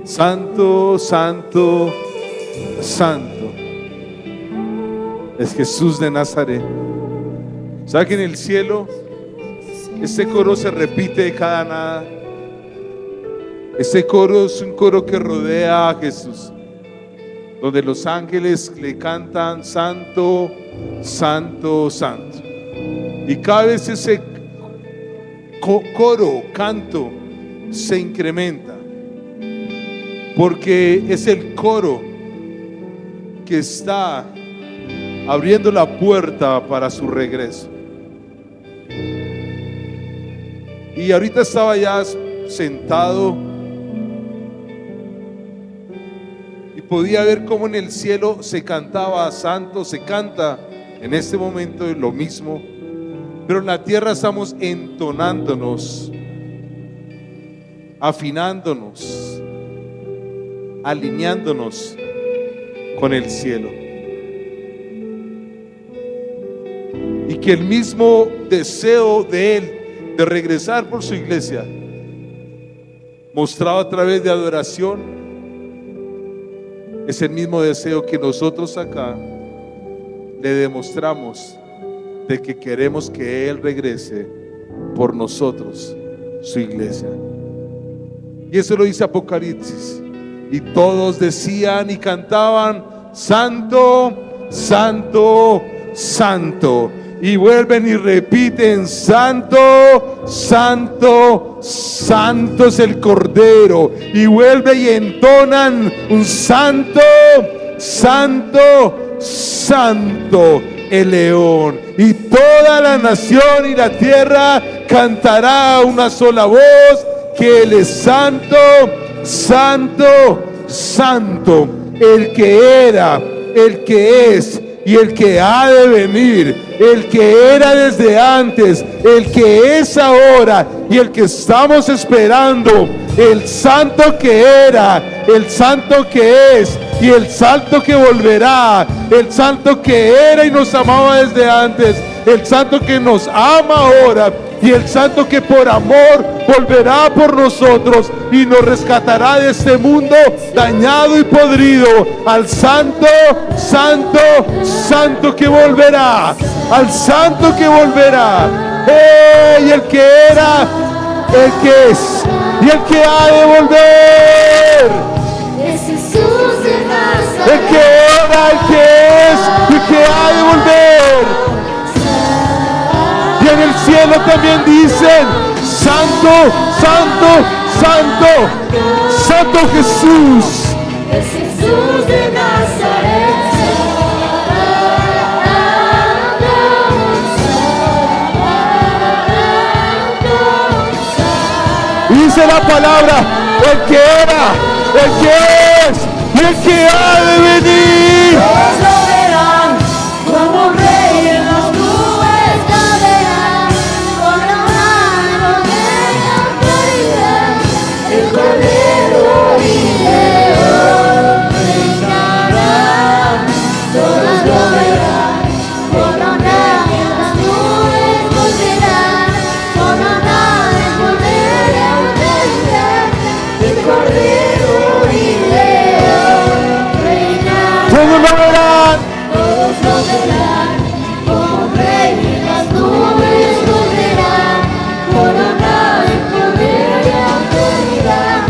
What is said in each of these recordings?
Santo, santo, santo es Jesús de Nazaret. ¿Sabe que en el cielo este coro se repite de cada nada? Este coro es un coro que rodea a Jesús, donde los ángeles le cantan santo, santo, santo. Y cada vez ese coro, canto, se incrementa, porque es el coro que está abriendo la puerta para su regreso. Y ahorita estaba ya sentado y podía ver cómo en el cielo se cantaba santo, se canta en este momento lo mismo, pero en la tierra estamos entonándonos, afinándonos, alineándonos con el cielo. Y que el mismo deseo de Él de regresar por su iglesia, mostrado a través de adoración, es el mismo deseo que nosotros acá le demostramos, de que queremos que Él regrese por nosotros, su iglesia. Y eso lo dice Apocalipsis. Y todos decían y cantaban: santo, santo, santo. Y vuelven y repiten: santo, santo, santo es el Cordero. Y vuelve y entonan un santo, santo, santo el León. Y toda la nación y la tierra cantará a una sola voz que Él es santo, santo, santo, el que era, el que es y el que ha de venir, el que era desde antes, el que es ahora y el que estamos esperando, el santo que era, el santo que es y el santo que volverá, el santo que era y nos amaba desde antes, el santo que nos ama ahora y el santo que por amor volverá por nosotros y nos rescatará de este mundo dañado y podrido, al santo, santo, santo que volverá, al santo que volverá, y el que era, el que es y el que ha de volver. Es Jesús de Nazaret. El que era, el que es y el que ha de volver. Y en el cielo también dicen: santo, santo, santo, santo Jesús. Es Jesús de Nazaret. Dice la palabra: el que era, el que es y el que ha de venir. Todos lo verán como rey en las nubes, navegarán, coronado de autoridad. El Cordero y León reinarán. Todos lo verán, coronado en las nubes, volverán, coronado en poder y autoridad. El Cordero y León reinarán. Todos lo verán. Todos lo verán, como rey en las nubes volverán, coronado en poder y autoridad.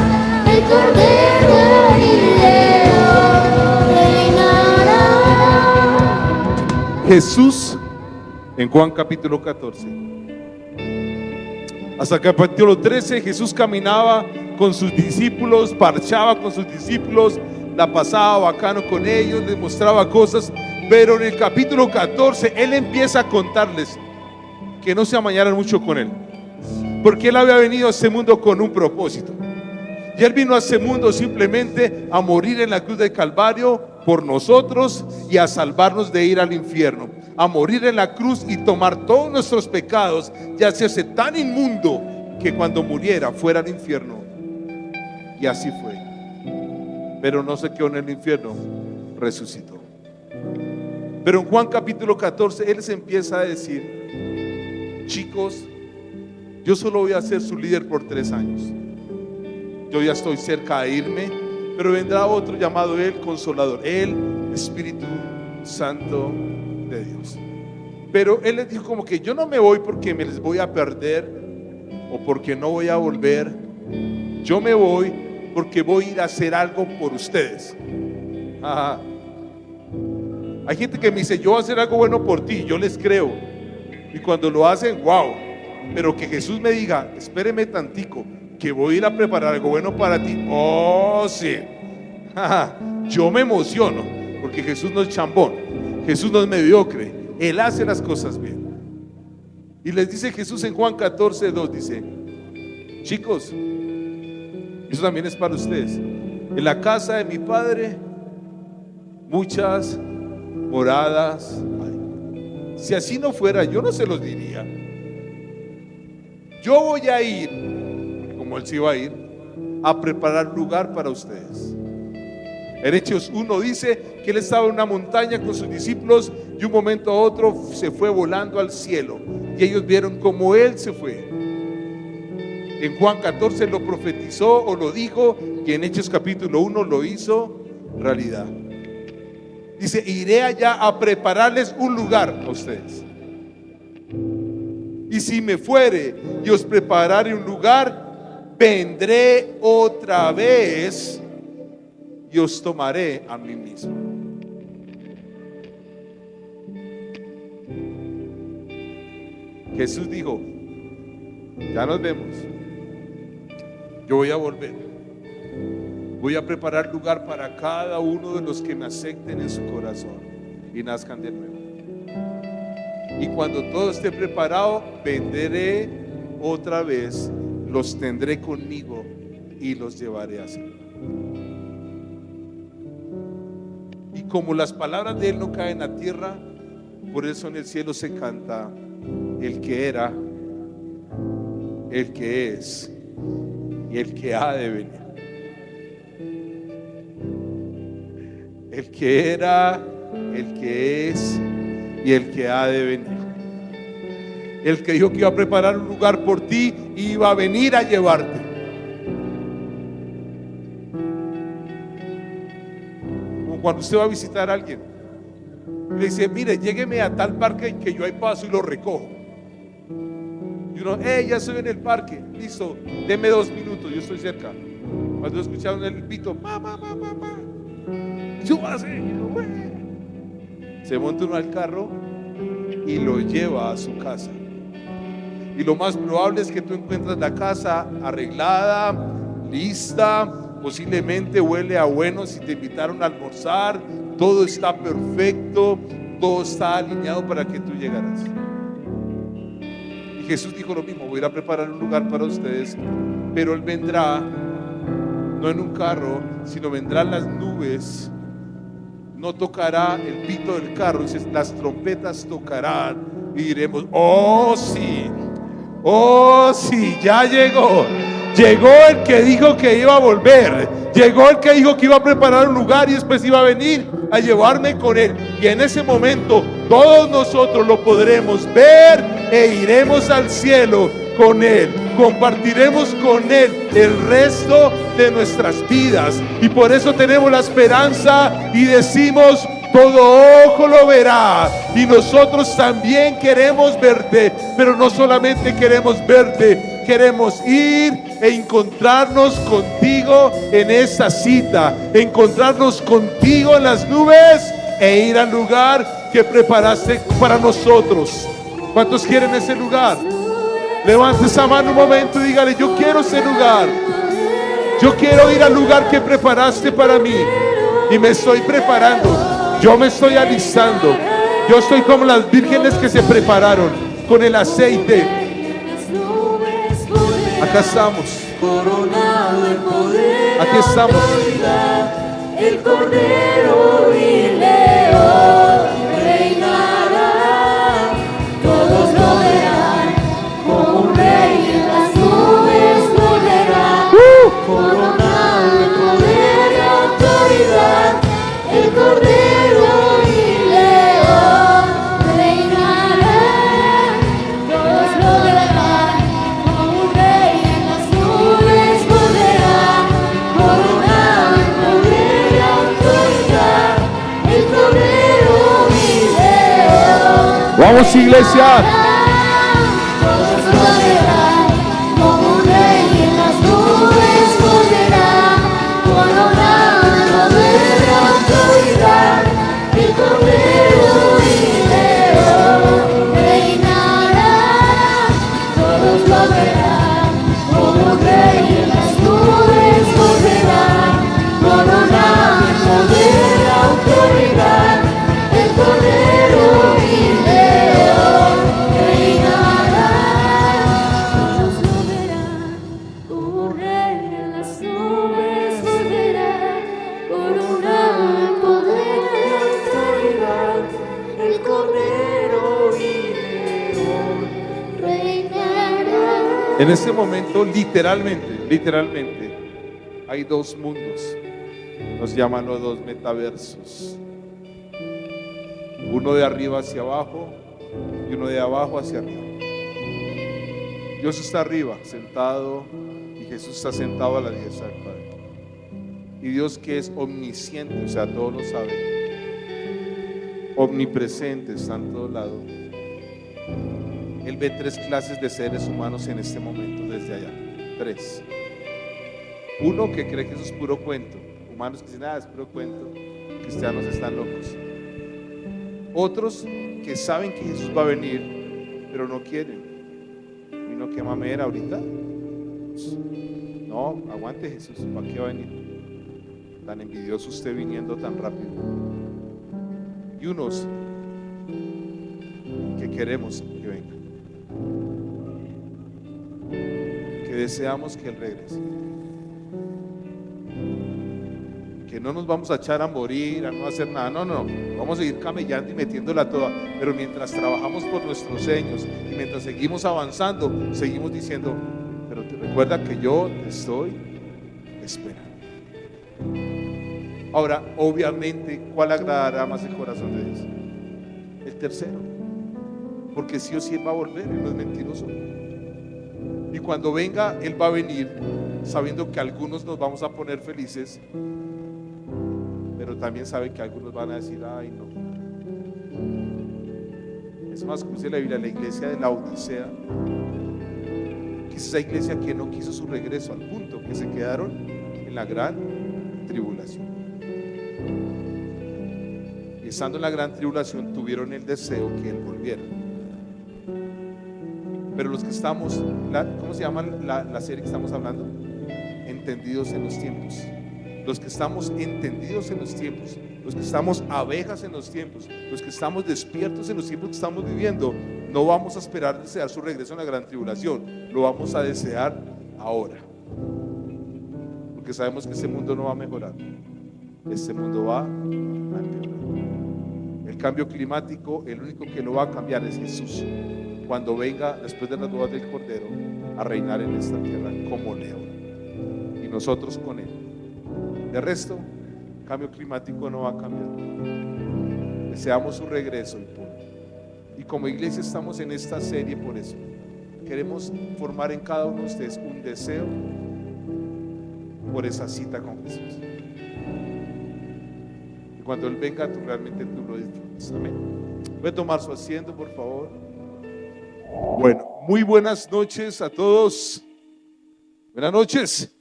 El Cordero y León reinarán. Jesús en Juan capítulo 14. Hasta el capítulo 13 Jesús caminaba con sus discípulos, parchaba con sus discípulos, la pasaba bacano con ellos, les mostraba cosas. Pero en el capítulo 14 Él empieza a contarles que no se amañaran mucho con Él, porque Él había venido a este mundo con un propósito. Y Él vino a este mundo simplemente a morir en la cruz del Calvario por nosotros y a salvarnos de ir al infierno, a morir en la cruz y tomar todos nuestros pecados y hacerse tan inmundo que cuando muriera fuera al infierno. Y así fue. Pero no se quedó en el infierno, resucitó. Pero en Juan capítulo 14 Él se empieza a decir: chicos, yo solo voy a ser su líder por 3 años. Yo ya estoy cerca de irme. pero vendrá otro llamado el Consolador, el Espíritu Santo de Dios. Pero Él les dijo como que yo no me voy porque me les voy a perder o porque no voy a volver. Yo me voy porque voy a ir a hacer algo por ustedes. Ajá. Hay gente que me dice, yo voy a hacer algo bueno por ti. Yo les creo. Y cuando lo hacen, wow. Pero que Jesús me diga, espéreme tantico, que voy a ir a preparar algo bueno para ti. Oh, sí. Ajá. Yo me emociono, porque Jesús no es chambón. Jesús no es mediocre. Él hace las cosas bien. Y les dice Jesús en Juan 14:2, dice, chicos, eso también es para ustedes. En la casa de mi Padre muchas moradas hay. Si así no fuera, yo no se los diría. Yo voy a ir, como Él se iba a ir, a preparar lugar para ustedes. En Hechos 1 dice que Él estaba en una montaña con sus discípulos y un momento a otro se fue volando al cielo y ellos vieron cómo Él se fue. En Juan 14 lo profetizó o lo dijo, y en Hechos capítulo 1 lo hizo realidad. Dice, iré allá a prepararles un lugar a ustedes. Y si me fuere y os prepararé un lugar, vendré otra vez y os tomaré a mí mismo. Jesús dijo, ya nos vemos. Yo voy a volver. Voy a preparar lugar para cada uno de los que me acepten en su corazón y nazcan de nuevo. Y cuando todo esté preparado, vendré otra vez, los tendré conmigo y los llevaré así. Y como las palabras de Él no caen a tierra, por eso en el cielo se canta el que era, el que es y el que ha de venir. El que era, el que es y el que ha de venir. El que dijo que iba a preparar un lugar por ti y iba a venir a llevarte. Como cuando usted va a visitar a alguien, le dice, mire, llégueme a tal parque que yo ahí paso y lo recojo. Y uno, ya estoy en el parque, listo, deme 2 minutos, yo estoy cerca. Cuando escucharon el pito, mamá, súbase, se monta uno al carro y lo lleva a su casa. Y lo más probable es que tú encuentres la casa arreglada, lista, posiblemente huele a bueno si te invitaron a almorzar, todo está perfecto, todo está alineado para que tú llegaras. Y Jesús dijo lo mismo, voy a ir a preparar un lugar para ustedes, pero Él vendrá no en un carro, sino vendrán las nubes. No tocará el pito del carro, dice, las trompetas tocarán y diremos, oh sí, ya llegó. Llegó el que dijo que iba a volver. Llegó el que dijo que iba a preparar un lugar y después iba a venir a llevarme con Él. Y en ese momento todos nosotros lo podremos ver e iremos al cielo con Él. Compartiremos con Él el resto de nuestras vidas. Y por eso tenemos la esperanza y decimos, todo ojo lo verá. Y nosotros también queremos verte. Pero no solamente queremos verte, queremos ir e encontrarnos contigo en esa cita, encontrarnos contigo en las nubes e ir al lugar que preparaste para nosotros. ¿Cuántos quieren ese lugar? Levante esa mano un momento y dígale, yo quiero ese lugar. Yo quiero ir al lugar que preparaste para mí. Y me estoy preparando. Yo me estoy alistando. Yo estoy como las vírgenes que se prepararon con el aceite. Acá estamos. Aquí estamos. El Cordero y León reinará. Todos lo verán. Como un rey en las nubes volverá. Coronado de poder y autoridad. El Cordero y León reinará. Todos lo verán. Como un rey en las nubes volverá. Coronado de Vamos, iglesia. Todos lo verán, como un rey en las nubes volverá, coronado de autoridad, el Cordero y León reinará. Todos lo verán, como un rey en las nubes volverá, coronado de autoridad, el Cordero y León reinará. Todos lo verán, como un rey en las nubes volverá, coronado de poder y autoridad, el Cordero y León reinará. En este momento, literalmente, hay dos mundos. Nos llaman los dos metaversos. Uno de arriba hacia abajo y uno de abajo hacia arriba. Dios está arriba, sentado, y Jesús está sentado a la diestra del Padre. Y Dios, que es omnisciente, o sea, todo lo sabe, omnipresente, está en todos lados. Él ve tres clases de seres humanos en este momento, desde allá. Tres. Uno que cree que eso es puro cuento. Humanos que dicen, es puro cuento. Cristianos están locos. Otros que saben que Jesús va a venir, pero no quieren. ¿Vino qué mamera ahorita? No, aguante Jesús, ¿para qué va a venir? Tan envidioso usted viniendo tan rápido. Y unos que queremos que venga, que deseamos que Él regrese, que no nos vamos a echar a morir, a no hacer nada, no, vamos a seguir camellando y metiéndola toda, pero mientras trabajamos por nuestros sueños y mientras seguimos avanzando, seguimos diciendo, pero te recuerda que yo te estoy esperando. Ahora, obviamente, ¿cuál agradará más el corazón de Dios? El tercero, porque sí o sí Él va a volver, Él no es mentiroso. Y cuando venga, Él va a venir sabiendo que algunos nos vamos a poner felices, pero también sabe que algunos van a decir, ay no. Es más, como dice la Biblia, la iglesia de la Odisea, que es esa iglesia que no quiso su regreso, al punto que se quedaron en la gran tribulación. Y estando en la gran tribulación, tuvieron el deseo que Él volviera. Pero los que estamos, ¿cómo se llama la serie que estamos hablando? Entendidos en los tiempos. Los que estamos entendidos en los tiempos, los que estamos abejas en los tiempos, los que estamos despiertos en los tiempos que estamos viviendo, no vamos a esperar desear su regreso en la gran tribulación, lo vamos a desear ahora, porque sabemos que este mundo no va a mejorar, este mundo va a empeorar. El cambio climático, el único que lo va a cambiar es Jesús, cuando venga después de las bodas del Cordero a reinar en esta tierra como león, y nosotros con Él. De resto, el cambio climático no va a cambiar. Deseamos su regreso y punto. Y como iglesia estamos en esta serie por eso. Queremos formar en cada uno de ustedes un deseo por esa cita con Jesús. Y cuando Él venga, tú realmente lo disfrutes. Amén. Voy a tomar su asiento, por favor. Bueno, muy buenas noches a todos. Buenas noches.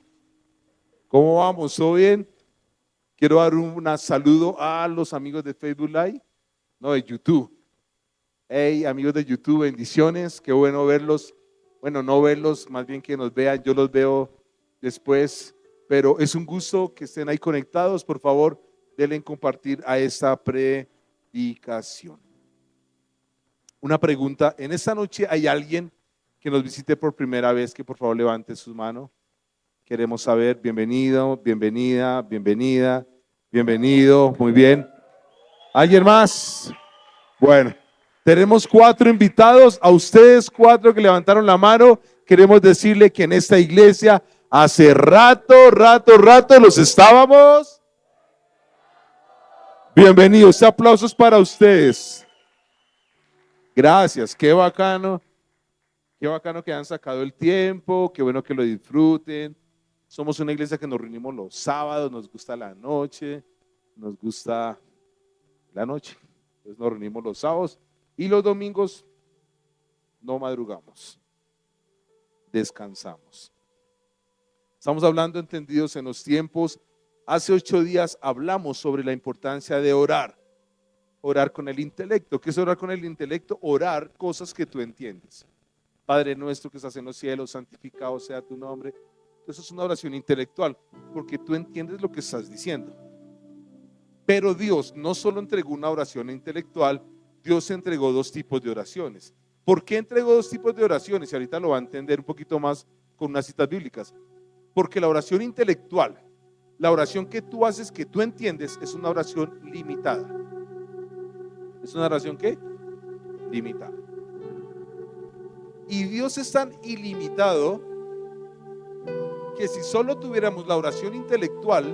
¿Cómo vamos? ¿Todo bien? Quiero dar un saludo a los amigos de Facebook Live, no, de YouTube. Hey, amigos de YouTube, bendiciones, qué bueno verlos. Bueno, no verlos, más bien que nos vean, yo los veo después, pero es un gusto que estén ahí conectados. Por favor, denle en compartir a esta predicación. Una pregunta, en esta noche hay alguien que nos visite por primera vez, que por favor levante su mano. Queremos saber, bienvenido, bienvenida, bienvenido, muy bien. ¿Alguien más? Bueno, tenemos 4 invitados, a ustedes 4 que levantaron la mano, queremos decirle que en esta iglesia hace rato los estábamos. Bienvenidos, aplausos para ustedes. Gracias, qué bacano que han sacado el tiempo, qué bueno que lo disfruten. Somos una iglesia que nos reunimos los sábados, nos gusta la noche, entonces nos reunimos los sábados Y los domingos no madrugamos, descansamos. Estamos hablando, entendidos, en los tiempos. Hace 8 días hablamos sobre la importancia de orar. Orar con el intelecto. ¿Qué es orar con el intelecto? Orar cosas que tú entiendes. Padre nuestro que estás en los cielos, santificado sea tu nombre. Eso es una oración intelectual, porque tú entiendes lo que estás diciendo. Pero Dios no solo entregó una oración intelectual, Dios entregó 2 tipos de oraciones. ¿Por qué entregó 2 tipos de oraciones? Y ahorita lo va a entender un poquito más con unas citas bíblicas. Porque la oración intelectual, la oración que tú haces, que tú entiendes, es una oración limitada. ¿Es una oración qué? Limitada. Y Dios es tan ilimitado que si solo tuviéramos la oración intelectual,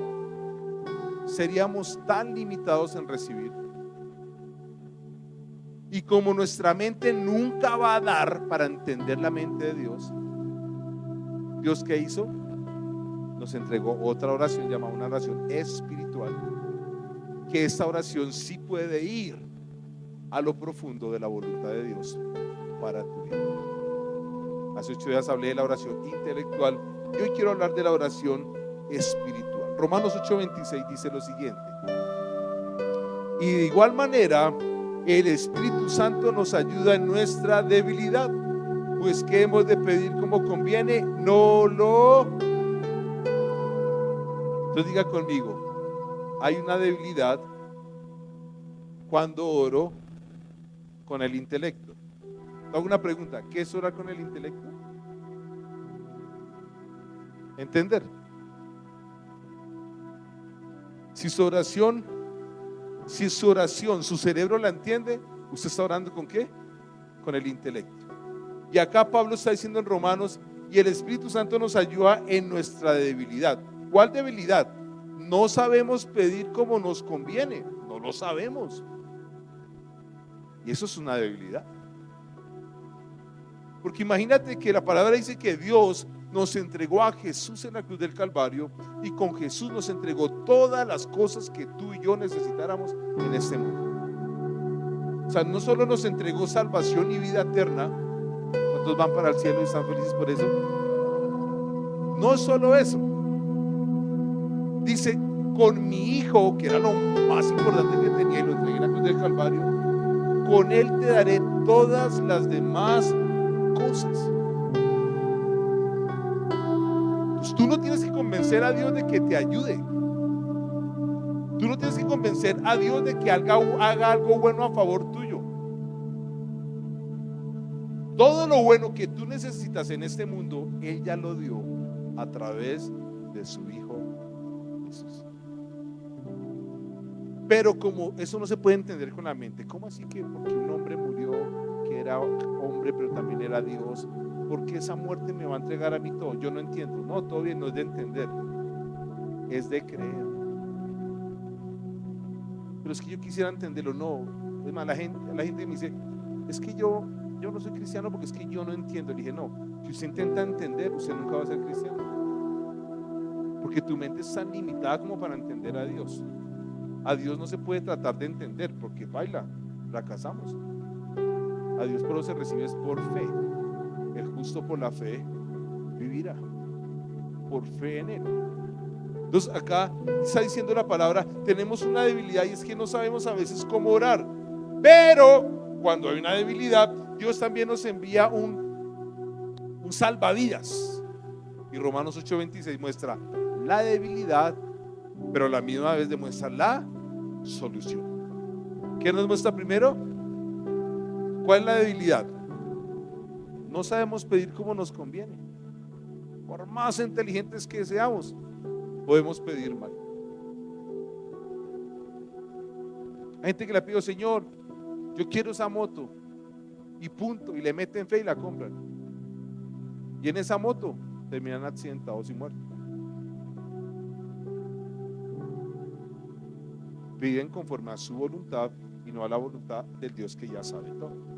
seríamos tan limitados en recibir. Y como nuestra mente nunca va a dar para entender la mente de Dios, ¿Dios qué hizo? Nos entregó otra oración llamada una oración espiritual, que esta oración sí puede ir a lo profundo de la voluntad de Dios para tu vida. Hace 8 días hablé de la oración intelectual y hoy quiero hablar de la oración espiritual. Romanos 8:26 dice lo siguiente: y de igual manera el Espíritu Santo nos ayuda en nuestra debilidad, pues que hemos de pedir como conviene, no lo... Entonces diga conmigo, hay una debilidad cuando oro con el intelecto. Hago una pregunta: ¿qué es orar con el intelecto? Entender. Si su oración, su cerebro la entiende, usted está orando ¿con qué? Con el intelecto. Y acá Pablo está diciendo en Romanos, y el Espíritu Santo nos ayuda en nuestra debilidad. ¿Cuál debilidad? No sabemos pedir como nos conviene, no lo sabemos. Y eso es una debilidad. Porque imagínate que la palabra dice que Dios nos entregó a Jesús en la cruz del Calvario, y con Jesús nos entregó todas las cosas que tú y yo necesitáramos en este mundo. O sea, no solo nos entregó salvación y vida eterna. ¿Cuántos van para el cielo y están felices por eso? No es solo eso. Dice, con mi hijo, que era lo más importante que tenía, y lo entregué en la cruz del Calvario, con él te daré todas las demás cosas. Entonces tú no tienes que convencer a Dios de que te ayude. Tú no tienes que convencer a Dios de que haga algo bueno a favor tuyo. Todo lo bueno que tú necesitas en este mundo, Él ya lo dio a través de su Hijo Jesús. Pero como eso no se puede entender con la mente, ¿cómo así que porque un hombre murió, que era hombre pero también era Dios, por qué esa muerte me va a entregar a mí todo? Yo no entiendo. No, todo bien, no es de entender, es de creer. Pero es que yo quisiera entenderlo. No, es más, la gente me dice, es que yo no soy cristiano porque es que yo no entiendo. Le dije, no, si usted intenta entender, usted nunca va a ser cristiano, porque tu mente es tan limitada como para entender a Dios. A Dios no se puede tratar de entender, porque baila, fracasamos. A Dios por lo se recibe es por fe. El justo por la fe vivirá, por fe en Él. Entonces acá está diciendo la palabra, tenemos una debilidad, y es que no sabemos a veces cómo orar. Pero cuando hay una debilidad, Dios también nos envía un salvavidas. Y Romanos 8:26 muestra la debilidad, pero a la misma vez demuestra la solución. ¿Qué nos muestra primero? ¿Cuál es la debilidad? No sabemos pedir como nos conviene. Por más inteligentes que seamos, podemos pedir mal. Hay gente que le pide, Señor, yo quiero esa moto, y punto, y le meten fe y la compran, y en esa moto terminan accidentados y muertos. Piden conforme a su voluntad y no a la voluntad del Dios que ya sabe todo.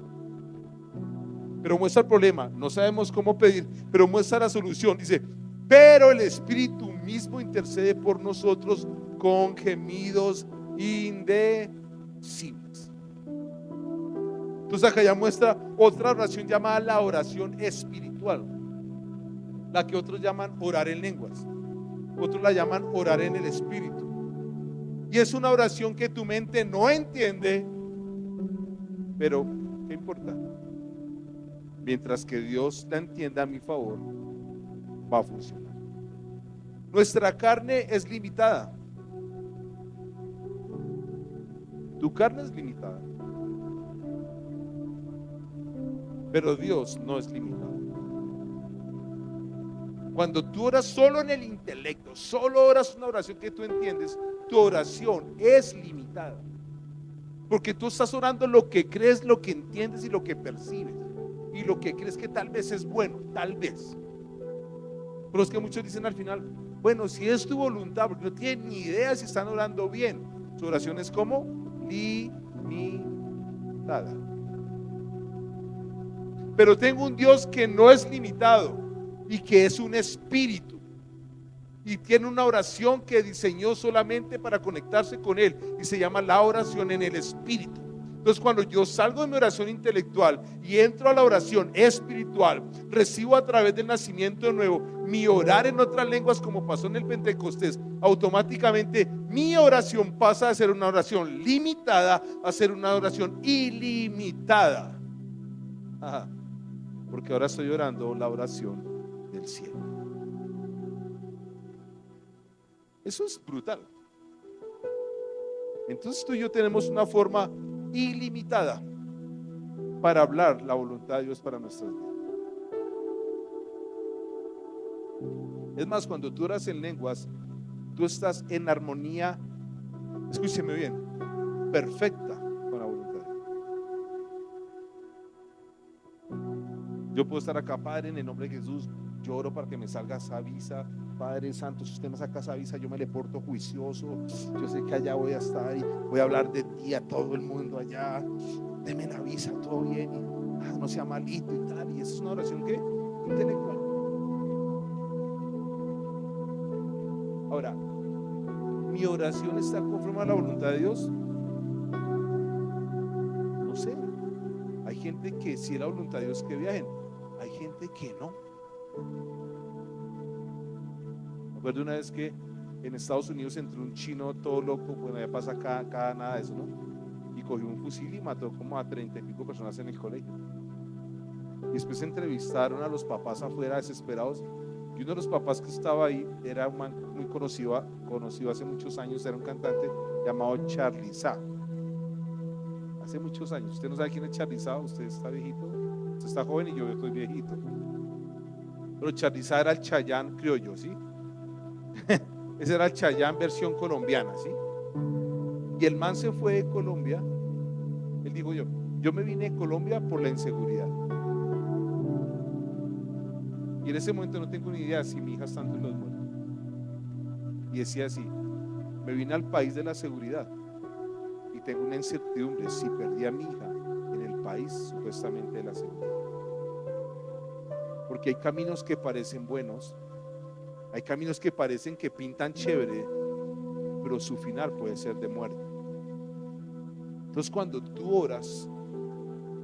Pero muestra el problema, no sabemos cómo pedir, pero muestra la solución. Dice, pero el Espíritu mismo intercede por nosotros con gemidos indecibles. Entonces Entonces acá ya muestra otra oración llamada la oración espiritual, la que otros llaman orar en lenguas, otros la llaman orar en el espíritu. Y es una oración que tu mente no entiende, pero ¿qué importa? Mientras que Dios la entienda a mi favor, va a funcionar. Nuestra carne es limitada. Tu carne es limitada, pero Dios no es limitado. Cuando tú oras solo en el intelecto, solo oras una oración que tú entiendes, tu oración es limitada. Porque tú estás orando lo que crees, lo que entiendes y lo que percibes. Y lo que crees que tal vez es bueno, tal vez. Pero es que muchos dicen al final, bueno, si es tu voluntad, porque no tienen ni idea si están orando bien. Su oración es como limitada. Pero tengo un Dios que no es limitado y que es un espíritu. Y tiene una oración que diseñó solamente para conectarse con Él y se llama la oración en el espíritu. Entonces cuando yo salgo de mi oración intelectual y entro a la oración espiritual, recibo a través del nacimiento de nuevo mi orar en otras lenguas, como pasó en el Pentecostés. Automáticamente mi oración pasa de ser una oración limitada a ser una oración ilimitada. Ajá. Porque ahora estoy orando la oración del cielo. Eso es brutal. Entonces tú y yo tenemos una forma ilimitada para hablar la voluntad de Dios para nuestras vidas. Es más, cuando tú oras en lenguas, tú estás en armonía, escúcheme bien, perfecta con la voluntad de Dios. Yo puedo estar acá, Padre, en el nombre de Jesús, yo oro para que me salga esa visa. Padre Santo, si usted me saca esa visa, yo me le porto juicioso. Yo sé que allá voy a estar y voy a hablar de ti a todo el mundo allá. Deme la visa, todo bien, y no sea malito y tal. Y esa es una oración que intelectual. Ahora, ¿mi oración está conforme a la voluntad de Dios? No sé. Hay gente que sí es la voluntad de Dios que viajen, hay gente que no. Me acuerdo una vez que en Estados Unidos entró un chino todo loco, bueno, ya pasa acá nada de eso, ¿no? Y cogió un fusil y mató como a 30 y pico personas en el colegio. Y después entrevistaron a los papás afuera desesperados. Y uno de los papás que estaba ahí era un man muy conocido hace muchos años, era un cantante llamado Charly Sa. Hace muchos años. Usted no sabe quién es Charly Sa, usted está viejito, usted está joven y yo estoy viejito. Pero Charly Sa era el Chayanne criollo, ¿sí? Ese era el Chayanne versión colombiana, ¿sí? Y el man se fue de Colombia. Él dijo, yo me vine de Colombia por la inseguridad. Y en ese momento no tengo ni idea si mi hija está entre los muertos. Y decía así, me vine al país de la seguridad y tengo una incertidumbre si perdí a mi hija en el país supuestamente de la seguridad. Porque hay caminos que parecen buenos, hay caminos que parecen que pintan chévere, pero su final puede ser de muerte. Entonces cuando tú oras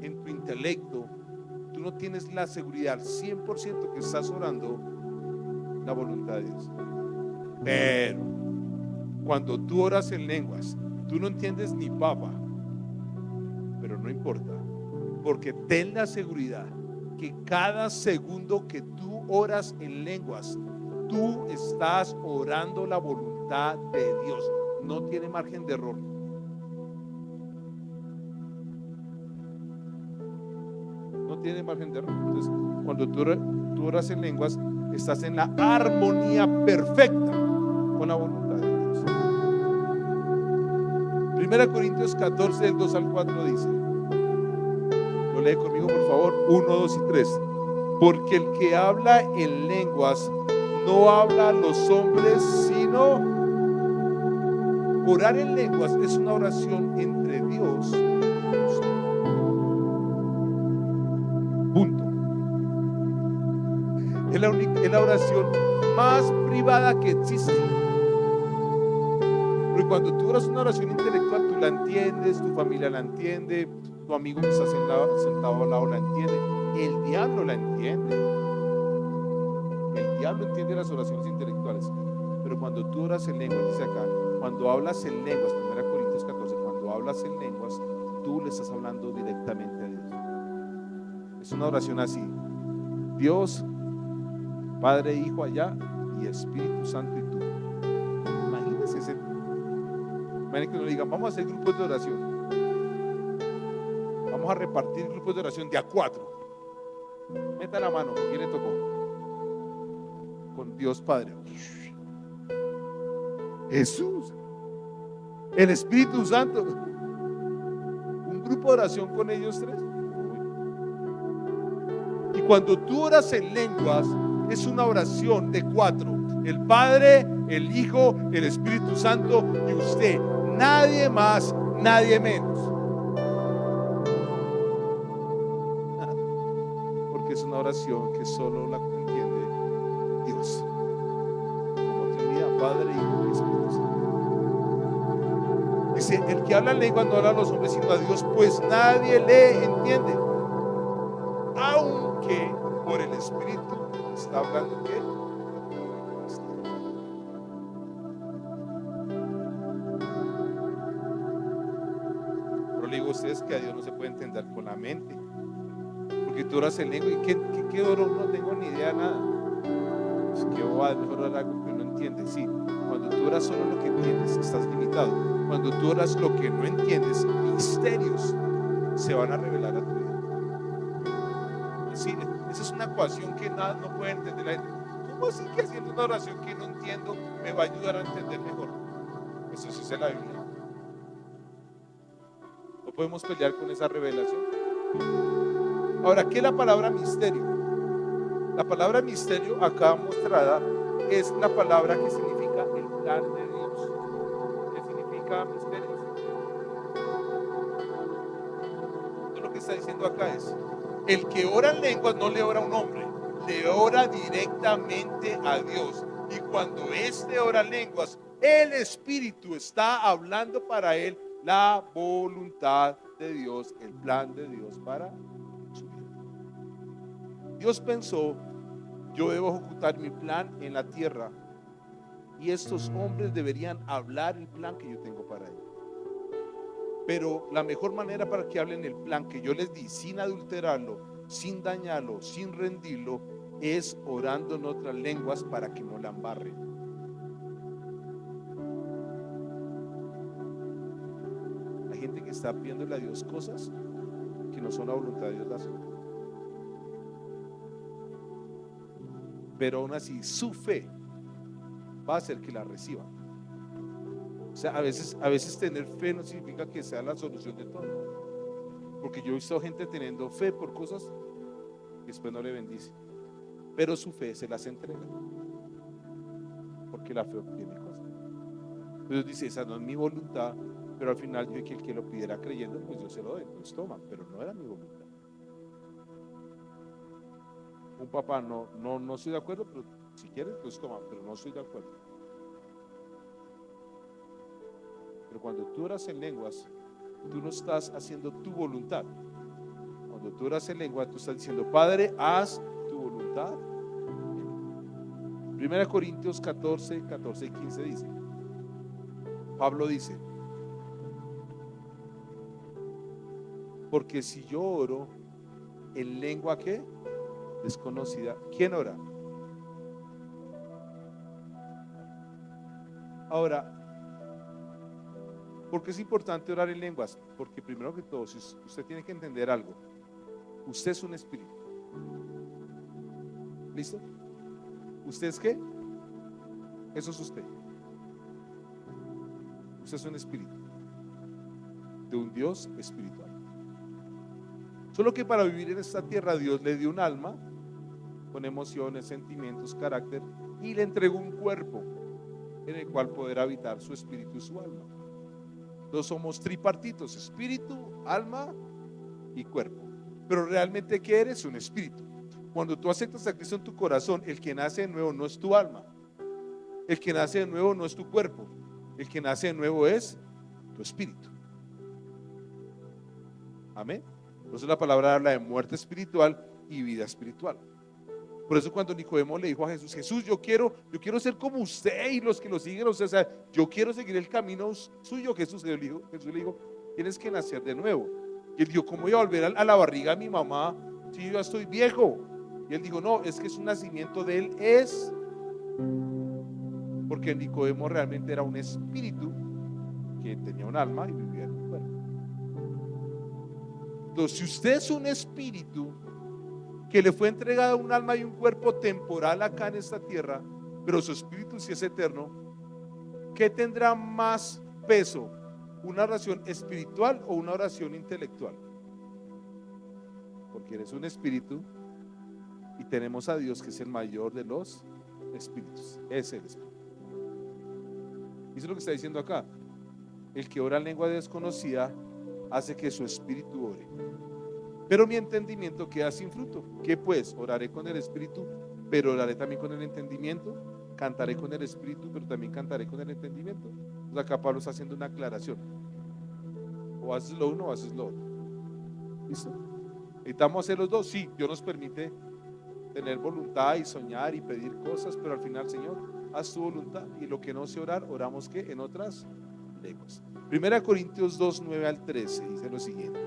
en tu intelecto, tú no tienes la seguridad al 100% que estás orando la voluntad de Dios. Pero cuando tú oras en lenguas, tú no entiendes ni papa, pero no importa, porque ten la seguridad que cada segundo que tú oras en lenguas, tú estás orando la voluntad de Dios. No tiene margen de error. No tiene margen de error. Entonces, cuando tú oras en lenguas, estás en la armonía perfecta con la voluntad de Dios. 1 Corintios 14, del 2 al 4 dice, lo lee conmigo por favor, 1, 2 y 3. Porque el que habla en lenguas no habla a los hombres, sino orar en lenguas es una oración entre Dios y nosotros. Punto. Es la oración más privada que existe. Porque cuando tú oras una oración intelectual, tú la entiendes, tu familia la entiende, tu amigo que está sentado al lado la entiende. El diablo la entiende. El diablo entiende las oraciones intelectuales. Pero cuando tú oras en lenguas, dice acá, cuando hablas en lenguas, 1 Corintios 14, cuando hablas en lenguas, tú le estás hablando directamente a Dios. Es una oración así: Dios, Padre, Hijo allá y Espíritu Santo y tú. Imagínense imagínense que nos digan, vamos a hacer grupos de oración. Vamos a repartir grupos de oración de a 4. Meta la mano, ¿con quién le tocó? Con Dios Padre. Jesús, el Espíritu Santo. Un grupo de oración con ellos 3. Y cuando tú oras en lenguas, es una oración de 4. El Padre, el Hijo, el Espíritu Santo y usted. Nadie más, nadie menos. Porque es una oración que solo la entiende Dios. Como Trinidad, Padre, Hijo y Espíritu Santo. Dice, el que habla en lengua no habla a los hombres sino a Dios, pues nadie le entiende. Aunque por el Espíritu está hablando ¿qué? Pero le digo a ustedes que a Dios no se puede entender con la mente. Porque tú oras en lengua y ¿qué oro? No tengo ni idea de nada. Es que es mejor orar algo que no entiende. Sí, cuando tú oras solo lo que entiendes, estás limitado. Cuando tú oras lo que no entiendes, misterios se van a revelar a tu vida. Sí, esa es una ecuación que nada no puede entender la gente. ¿Cómo así que haciendo una oración que no entiendo me va a ayudar a entender mejor? Eso sí es la Biblia. No podemos pelear con esa revelación. Ahora, ¿qué es la palabra misterio? La palabra misterio acá mostrada es la palabra que significa el plan de Dios. ¿Qué significa misterio? Entonces, lo que está diciendo acá es: el que ora en lenguas no le ora a un hombre, le ora directamente a Dios. Y cuando éste ora en lenguas, el Espíritu está hablando para él la voluntad de Dios, el plan de Dios para su vida. Dios pensó, yo debo ejecutar mi plan en la tierra y estos hombres deberían hablar el plan que yo tengo para ellos. Pero la mejor manera para que hablen el plan que yo les di, sin adulterarlo, sin dañarlo, sin rendirlo, es orando en otras lenguas para que no la embarren. Hay gente que está pidiéndole a Dios cosas que no son la voluntad de Dios las hace. Pero aún así su fe va a hacer que la reciban. O sea, a veces tener fe no significa que sea la solución de todo. Porque yo he visto gente teniendo fe por cosas que después no le bendice. Pero su fe se las entrega. Porque la fe obtiene cosas. Entonces dice, esa no es mi voluntad. Pero al final yo que el que lo pidiera creyendo, pues yo se lo doy. Pues toma, pero no era mi voluntad. Un papá, no estoy de acuerdo, pero si quieres, pues toma, pero no estoy de acuerdo. Pero cuando tú oras en lenguas, tú no estás haciendo tu voluntad. Cuando tú oras en lengua, tú estás diciendo, Padre, haz tu voluntad. 1 Corintios 14 y 15 dice, Pablo dice, porque si yo oro en lengua ¿qué? Desconocida, ¿quién ora? Ahora, ¿por qué es importante orar en lenguas? Porque primero que todo, usted tiene que entender algo. Usted es un espíritu. ¿Listo? ¿Usted es qué? Eso es usted. Usted es un espíritu de un Dios espiritual. Solo que para vivir en esta tierra Dios le dio un alma con emociones, sentimientos, carácter y le entregó un cuerpo en el cual poder habitar su espíritu y su alma. Entonces somos tripartitos: espíritu, alma y cuerpo. Pero realmente ¿qué eres? Un espíritu. Cuando tú aceptas a Cristo en tu corazón, el que nace de nuevo no es tu alma, el que nace de nuevo no es tu cuerpo, el que nace de nuevo es tu espíritu. Amén. Por eso la palabra habla de muerte espiritual y vida espiritual. Por eso cuando Nicodemo le dijo a Jesús, Jesús, yo quiero ser como usted y los que lo siguen, o sea, yo quiero seguir el camino suyo. Jesús le dijo, tienes que nacer de nuevo. Y él dijo, ¿cómo voy a volver a la barriga de mi mamá si yo ya estoy viejo? Y él dijo, no, es que es un nacimiento de él, porque Nicodemo realmente era un espíritu que tenía un alma y vivía en un cuerpo. Entonces, si usted es un espíritu que le fue entregado un alma y un cuerpo temporal acá en esta tierra, pero su espíritu sí es eterno, ¿qué tendrá más peso? ¿Una oración espiritual o una oración intelectual? Porque eres un espíritu y tenemos a Dios, que es el mayor de los espíritus. Es el espíritu. Eso es lo que está diciendo acá. El que ora en lengua desconocida hace que su espíritu ore, pero mi entendimiento queda sin fruto. ¿Qué pues? Oraré con el espíritu, pero oraré también con el entendimiento. Cantaré con el espíritu, pero también cantaré con el entendimiento. Entonces acá Pablo está haciendo una aclaración. O haces lo uno o haces lo otro. ¿Listo? ¿Necesitamos hacer los dos? Sí, Dios nos permite tener voluntad y soñar y pedir cosas, pero al final, Señor, haz tu voluntad. Y lo que no sé orar, oramos ¿qué? En otras lenguas. 1 Corintios 2, 9 al 13 dice lo siguiente.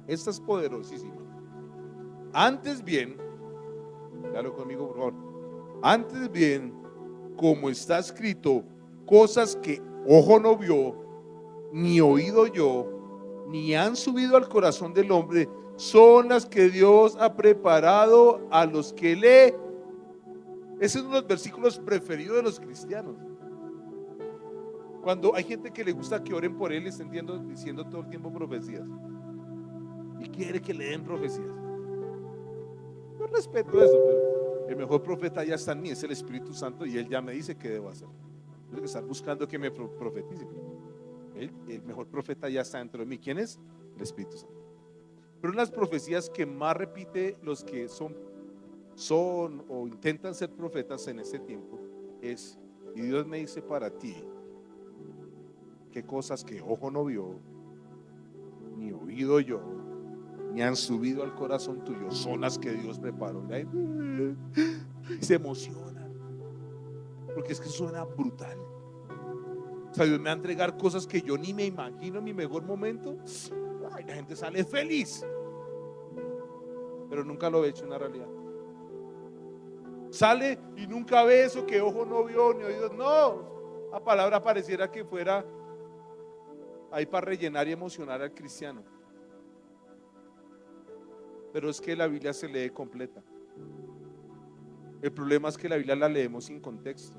Esta es poderosísima. Antes bien, dalo conmigo por favor. Antes bien, como está escrito, cosas que ojo no vio, ni oído yo, ni han subido al corazón del hombre, son las que Dios ha preparado a los que lee. Ese es uno de los versículos preferidos de los cristianos. Cuando hay gente que le gusta que oren por él, está diciendo todo el tiempo profecías y quiere que le den profecías. Yo respeto eso, pero el mejor profeta ya está en mí, es el Espíritu Santo, y él ya me dice qué debo hacer. Yo tengo que estar buscando que me profetice. El mejor profeta ya está dentro de mí. ¿Quién es? El Espíritu Santo. Pero una de las profecías que más repite los que son o intentan ser profetas en este tiempo es: y Dios me dice para ti que cosas que ojo no vio, ni oído yo, ni han subido al corazón tuyo, son las que Dios preparó. Y se emocionan, porque es que suena brutal. O sea, Dios me va a entregar cosas que yo ni me imagino en mi mejor momento. Ay, la gente sale feliz, pero nunca lo he hecho en la realidad. Sale y nunca ve eso que ojo no vio ni oído. No, la palabra pareciera que fuera ahí para rellenar y emocionar al cristiano. Pero es que la Biblia se lee completa. El problema es que la Biblia la leemos sin contexto.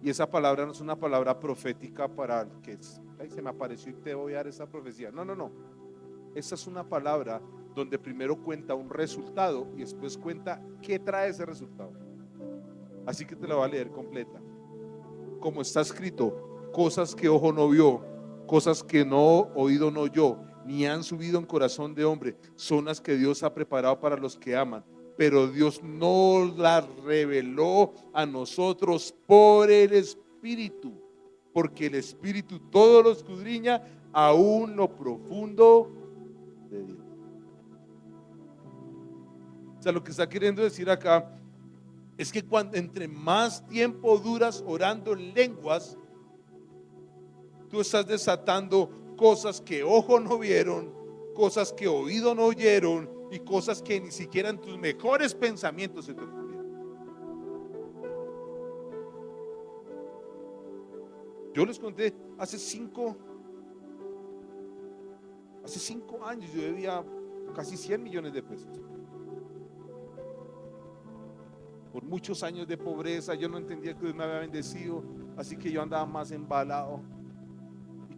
Y esa palabra no es una palabra profética para el que se me apareció y te voy a dar esa profecía. No, no, no. Esta es una palabra donde primero cuenta un resultado y después cuenta qué trae ese resultado. Así que te la voy a leer completa. Como está escrito, cosas que ojo no vio, cosas que no oído no oyó, ni han subido en corazón de hombre, son las que Dios ha preparado para los que aman. Pero Dios no las reveló a nosotros por el Espíritu, porque el Espíritu todo lo escudriña, aún lo profundo de Dios. O sea, lo que está queriendo decir acá es que entre más tiempo duras orando en lenguas, tú estás desatando cosas que ojo no vieron, cosas que oído no oyeron y cosas que ni siquiera en tus mejores pensamientos se te ocurrieron. Yo les conté hace 5 años yo debía casi 100 millones de pesos. Por muchos años de pobreza, yo no entendía que Dios me había bendecido, así que yo andaba más embalado y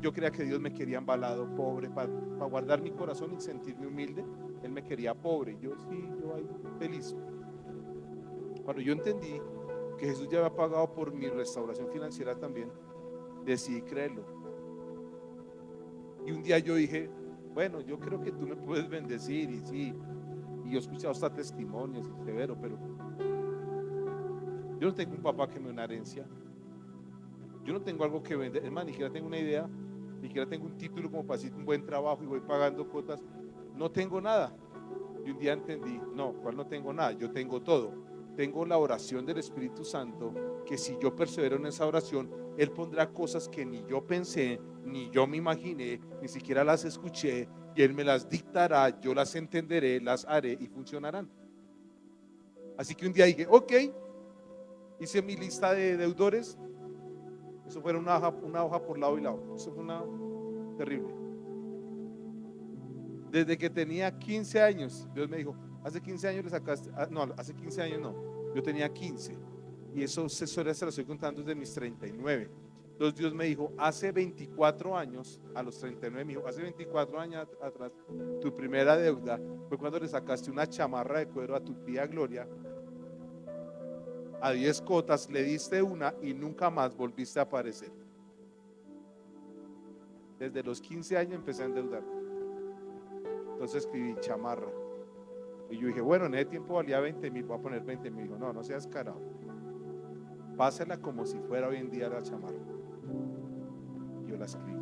yo creía que Dios me quería embalado, pobre, para guardar mi corazón y sentirme humilde. Él me quería pobre, yo ahí feliz. Cuando yo entendí que Jesús ya había pagado por mi restauración financiera también, decidí creerlo. Y un día yo dije, bueno, yo creo que tú me puedes bendecir, y sí, y yo he escuchado hasta testimonios, severo, pero yo no tengo un papá que me dé una herencia. Yo no tengo algo que vender, es más, ni siquiera tengo una idea, ni siquiera tengo un título como para hacer un buen trabajo y voy pagando cuotas. No tengo nada. Y un día entendí, no, ¿cuál no tengo nada? Yo tengo todo. Tengo la oración del Espíritu Santo, que si yo persevero en esa oración, Él pondrá cosas que ni yo pensé, ni yo me imaginé, ni siquiera las escuché, y Él me las dictará, yo las entenderé, las haré y funcionarán. Así que un día dije, ok, hice mi lista de deudores. Eso fue una hoja por lado y lado. Eso fue una terrible. Desde que tenía 15 años, Dios me dijo, hace 15 años le sacaste, no, hace 15 años no, yo tenía 15. Y eso se lo estoy contando desde mis 39. Entonces Dios me dijo, hace 24 años, a los 39 me dijo, hace 24 años atrás, tu primera deuda fue cuando le sacaste una chamarra de cuero a tu tía Gloria, a 10 cotas, le diste una y nunca más volviste a aparecer. Desde los 15 años empecé a endeudar. Entonces escribí chamarra. Y yo dije, bueno, en ese tiempo valía 20,000, voy a poner 20,000. Dijo, no, no seas carajo. Pásela como si fuera hoy en día la chamarra. Y yo la escribí.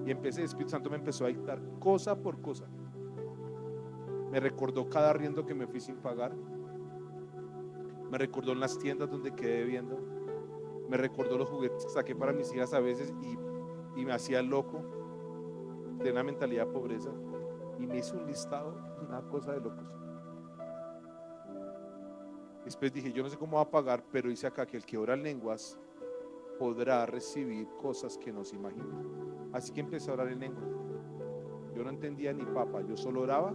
Y empecé, el Espíritu Santo me empezó a dictar cosa por cosa. Me recordó cada arriendo que me fui sin pagar. Me recordó en las tiendas donde quedé viendo. Me recordó los juguetes que saqué para mis hijas a veces y me hacía loco. De una mentalidad de pobreza. Y me hizo un listado, una cosa de locos. Después dije, yo no sé cómo va a pagar, pero dice acá que el que ora en lenguas podrá recibir cosas que no se imagina. Así que empecé a orar en lenguas. Yo no entendía ni papa, yo solo oraba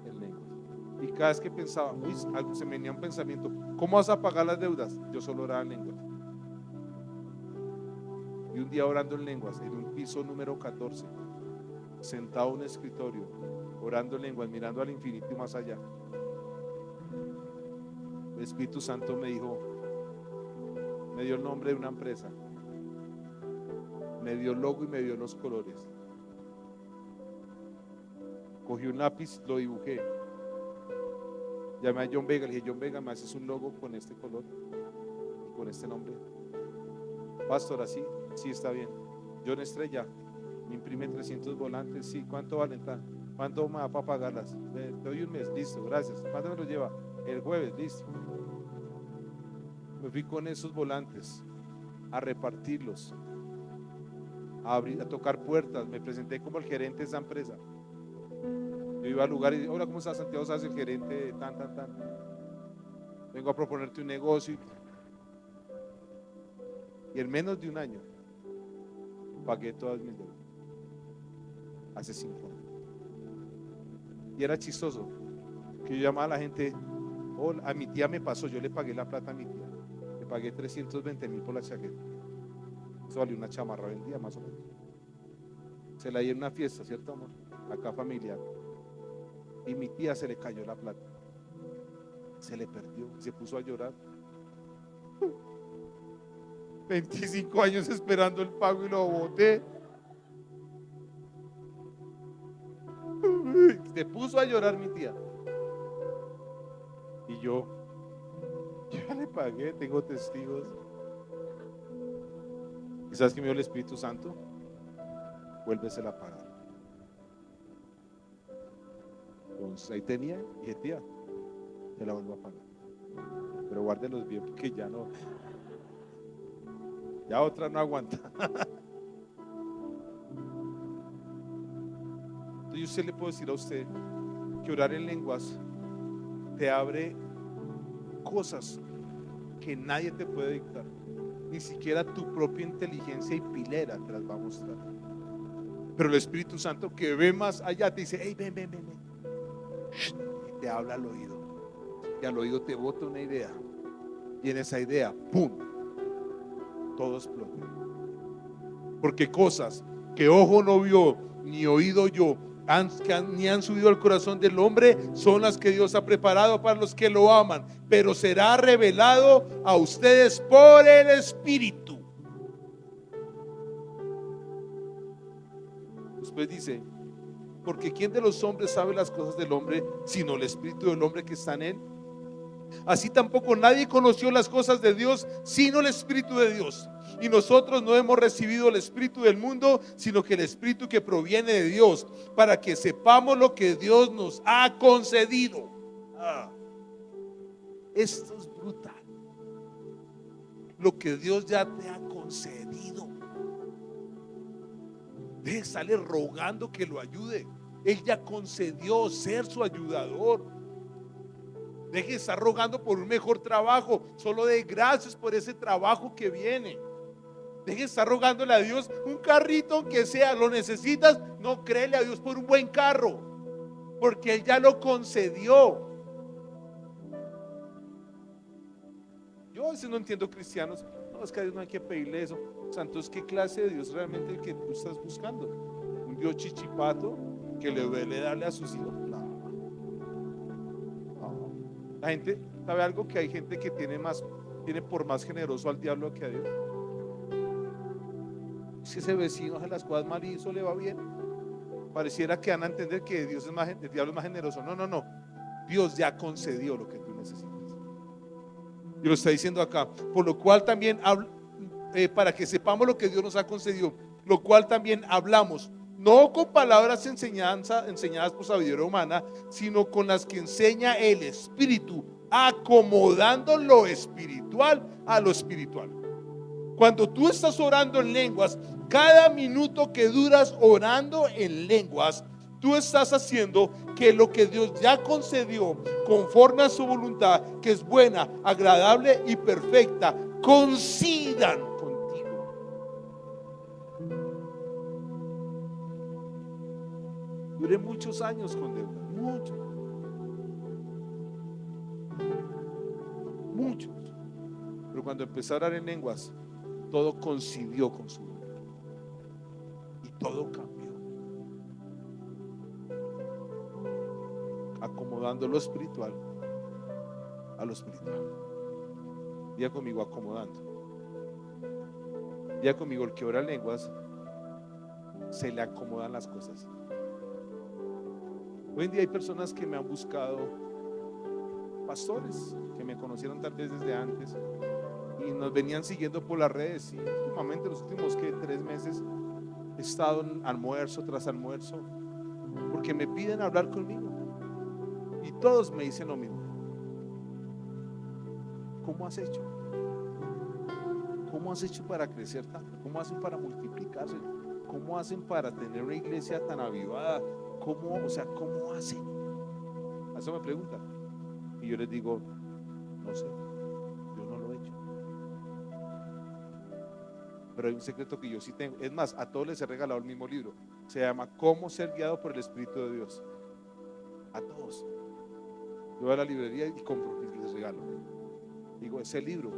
en lenguas. Y cada vez que pensaba, uy, se me venía un pensamiento, ¿cómo vas a pagar las deudas? Yo solo oraba en lenguas. Y un día orando en lenguas, en un piso número 14, sentado en un escritorio, orando en lenguas, mirando al infinito y más allá, el Espíritu Santo me dijo, me dio el nombre de una empresa, me dio el logo y me dio los colores. Cogí un lápiz, lo dibujé, llamé a John Vega, le dije, John Vega, ¿me haces un logo con este color y con este nombre? Pastor, así, sí está bien. John Estrella, me imprime 300 volantes, sí, ¿cuánto valen? ¿Cuánto me va para pagarlas? Te doy un mes, listo, gracias. ¿Cuánto me lo lleva? El jueves, listo. Me fui con esos volantes a repartirlos, a tocar puertas. Me presenté como el gerente de esa empresa. Yo iba al lugar y dije, hola, ¿cómo estás, Santiago? ¿Sabes el gerente de tan? Vengo a proponerte un negocio. Y en menos de un año pagué todas mis deudas. Hace 5 años. Y era chistoso que yo llamaba a la gente, hola, a mi tía me pasó, yo le pagué la plata a mi tía. Le pagué 320,000 por la chaqueta. Eso valió una chamarra vendida más o menos. Se la di en una fiesta, ¿cierto, amor? Acá familiar. Y mi tía se le cayó la plata. Se le perdió, se puso a llorar. 25 años esperando el pago y lo boté. Se puso a llorar mi tía. Y yo ya le pagué, tengo testigos. ¿Y sabes qué me dio el Espíritu Santo? Vuélvesela a pagar. Entonces ahí tenía, y dije, tía, te la vuelvo a pagar. Pero guárdelos bien porque ya no. Ya otra no aguanta. Entonces yo le puedo decir a usted que orar en lenguas te abre cosas que nadie te puede dictar. Ni siquiera tu propia inteligencia y pilera te las va a mostrar. Pero el Espíritu Santo que ve más allá te dice, hey, ven. Y te habla al oído. Y al oído te bota una idea. Y en esa idea, ¡pum!, todo explota. Porque cosas que ojo no vio, ni oído yo, ni han subido al corazón del hombre, son las que Dios ha preparado para los que lo aman. Pero será revelado a ustedes por el Espíritu. Después dice, porque ¿quién de los hombres sabe las cosas del hombre, sino el Espíritu del hombre que está en él? Así tampoco nadie conoció las cosas de Dios sino el Espíritu de Dios. Y nosotros no hemos recibido el espíritu del mundo, sino que el espíritu que proviene de Dios, para que sepamos lo que Dios nos ha concedido. Esto es brutal. Lo que Dios ya te ha concedido. Deje de estarle rogando que lo ayude. Él ya concedió ser su ayudador. Deje de estar rogando por un mejor trabajo. Solo dé gracias por ese trabajo que viene. Deje de estar rogándole a Dios un carrito que sea. ¿Lo necesitas? No, créele a Dios por un buen carro, porque Él ya lo concedió. Yo a veces no entiendo cristianos. No, es que a Dios no hay que pedirle eso. O sea, entonces, ¿qué clase de Dios realmente el que tú estás buscando? ¿Un Dios chichipato que le duele darle a sus hijos? No. La gente, ¿sabe algo? Que hay gente que tiene por más generoso al diablo que a Dios. Si ese vecino hace las cosas mal y eso le va bien, pareciera que van a entender que el diablo es más generoso. No. Dios ya concedió lo que tú necesitas. Y lo está diciendo acá. Por lo cual también, para que sepamos lo que Dios nos ha concedido, lo cual también hablamos, no con palabras enseñadas por sabiduría humana, sino con las que enseña el Espíritu, acomodando lo espiritual a lo espiritual. Cuando tú estás orando en lenguas, cada minuto que duras orando en lenguas, tú estás haciendo que lo que Dios ya concedió conforme a su voluntad, que es buena, agradable y perfecta, coincidan contigo. Duré muchos años con deuda, muchos. Pero cuando empecé a orar en lenguas, todo coincidió con su voluntad y todo cambió, acomodando lo espiritual a lo espiritual. Diga conmigo, acomodando. Diga conmigo, el que ora en lenguas se le acomodan las cosas. Hoy en día hay personas que me han buscado, pastores que me conocieron tal vez desde antes y nos venían siguiendo por las redes, y últimamente los últimos 3 meses he estado en almuerzo tras almuerzo porque me piden hablar conmigo y todos me dicen lo mismo. ¿Cómo has hecho? ¿Cómo has hecho para crecer tanto? ¿Cómo hacen para multiplicarse? ¿Cómo hacen para tener una iglesia tan avivada? ¿Cómo hacen? A eso me preguntan y yo les digo, no sé, yo no lo he hecho. Pero hay un secreto que yo sí tengo. Es más, a todos les he regalado el mismo libro. Se llama Cómo ser guiado por el Espíritu de Dios. A todos. Yo voy a la librería y compro y les regalo. Digo, ese libro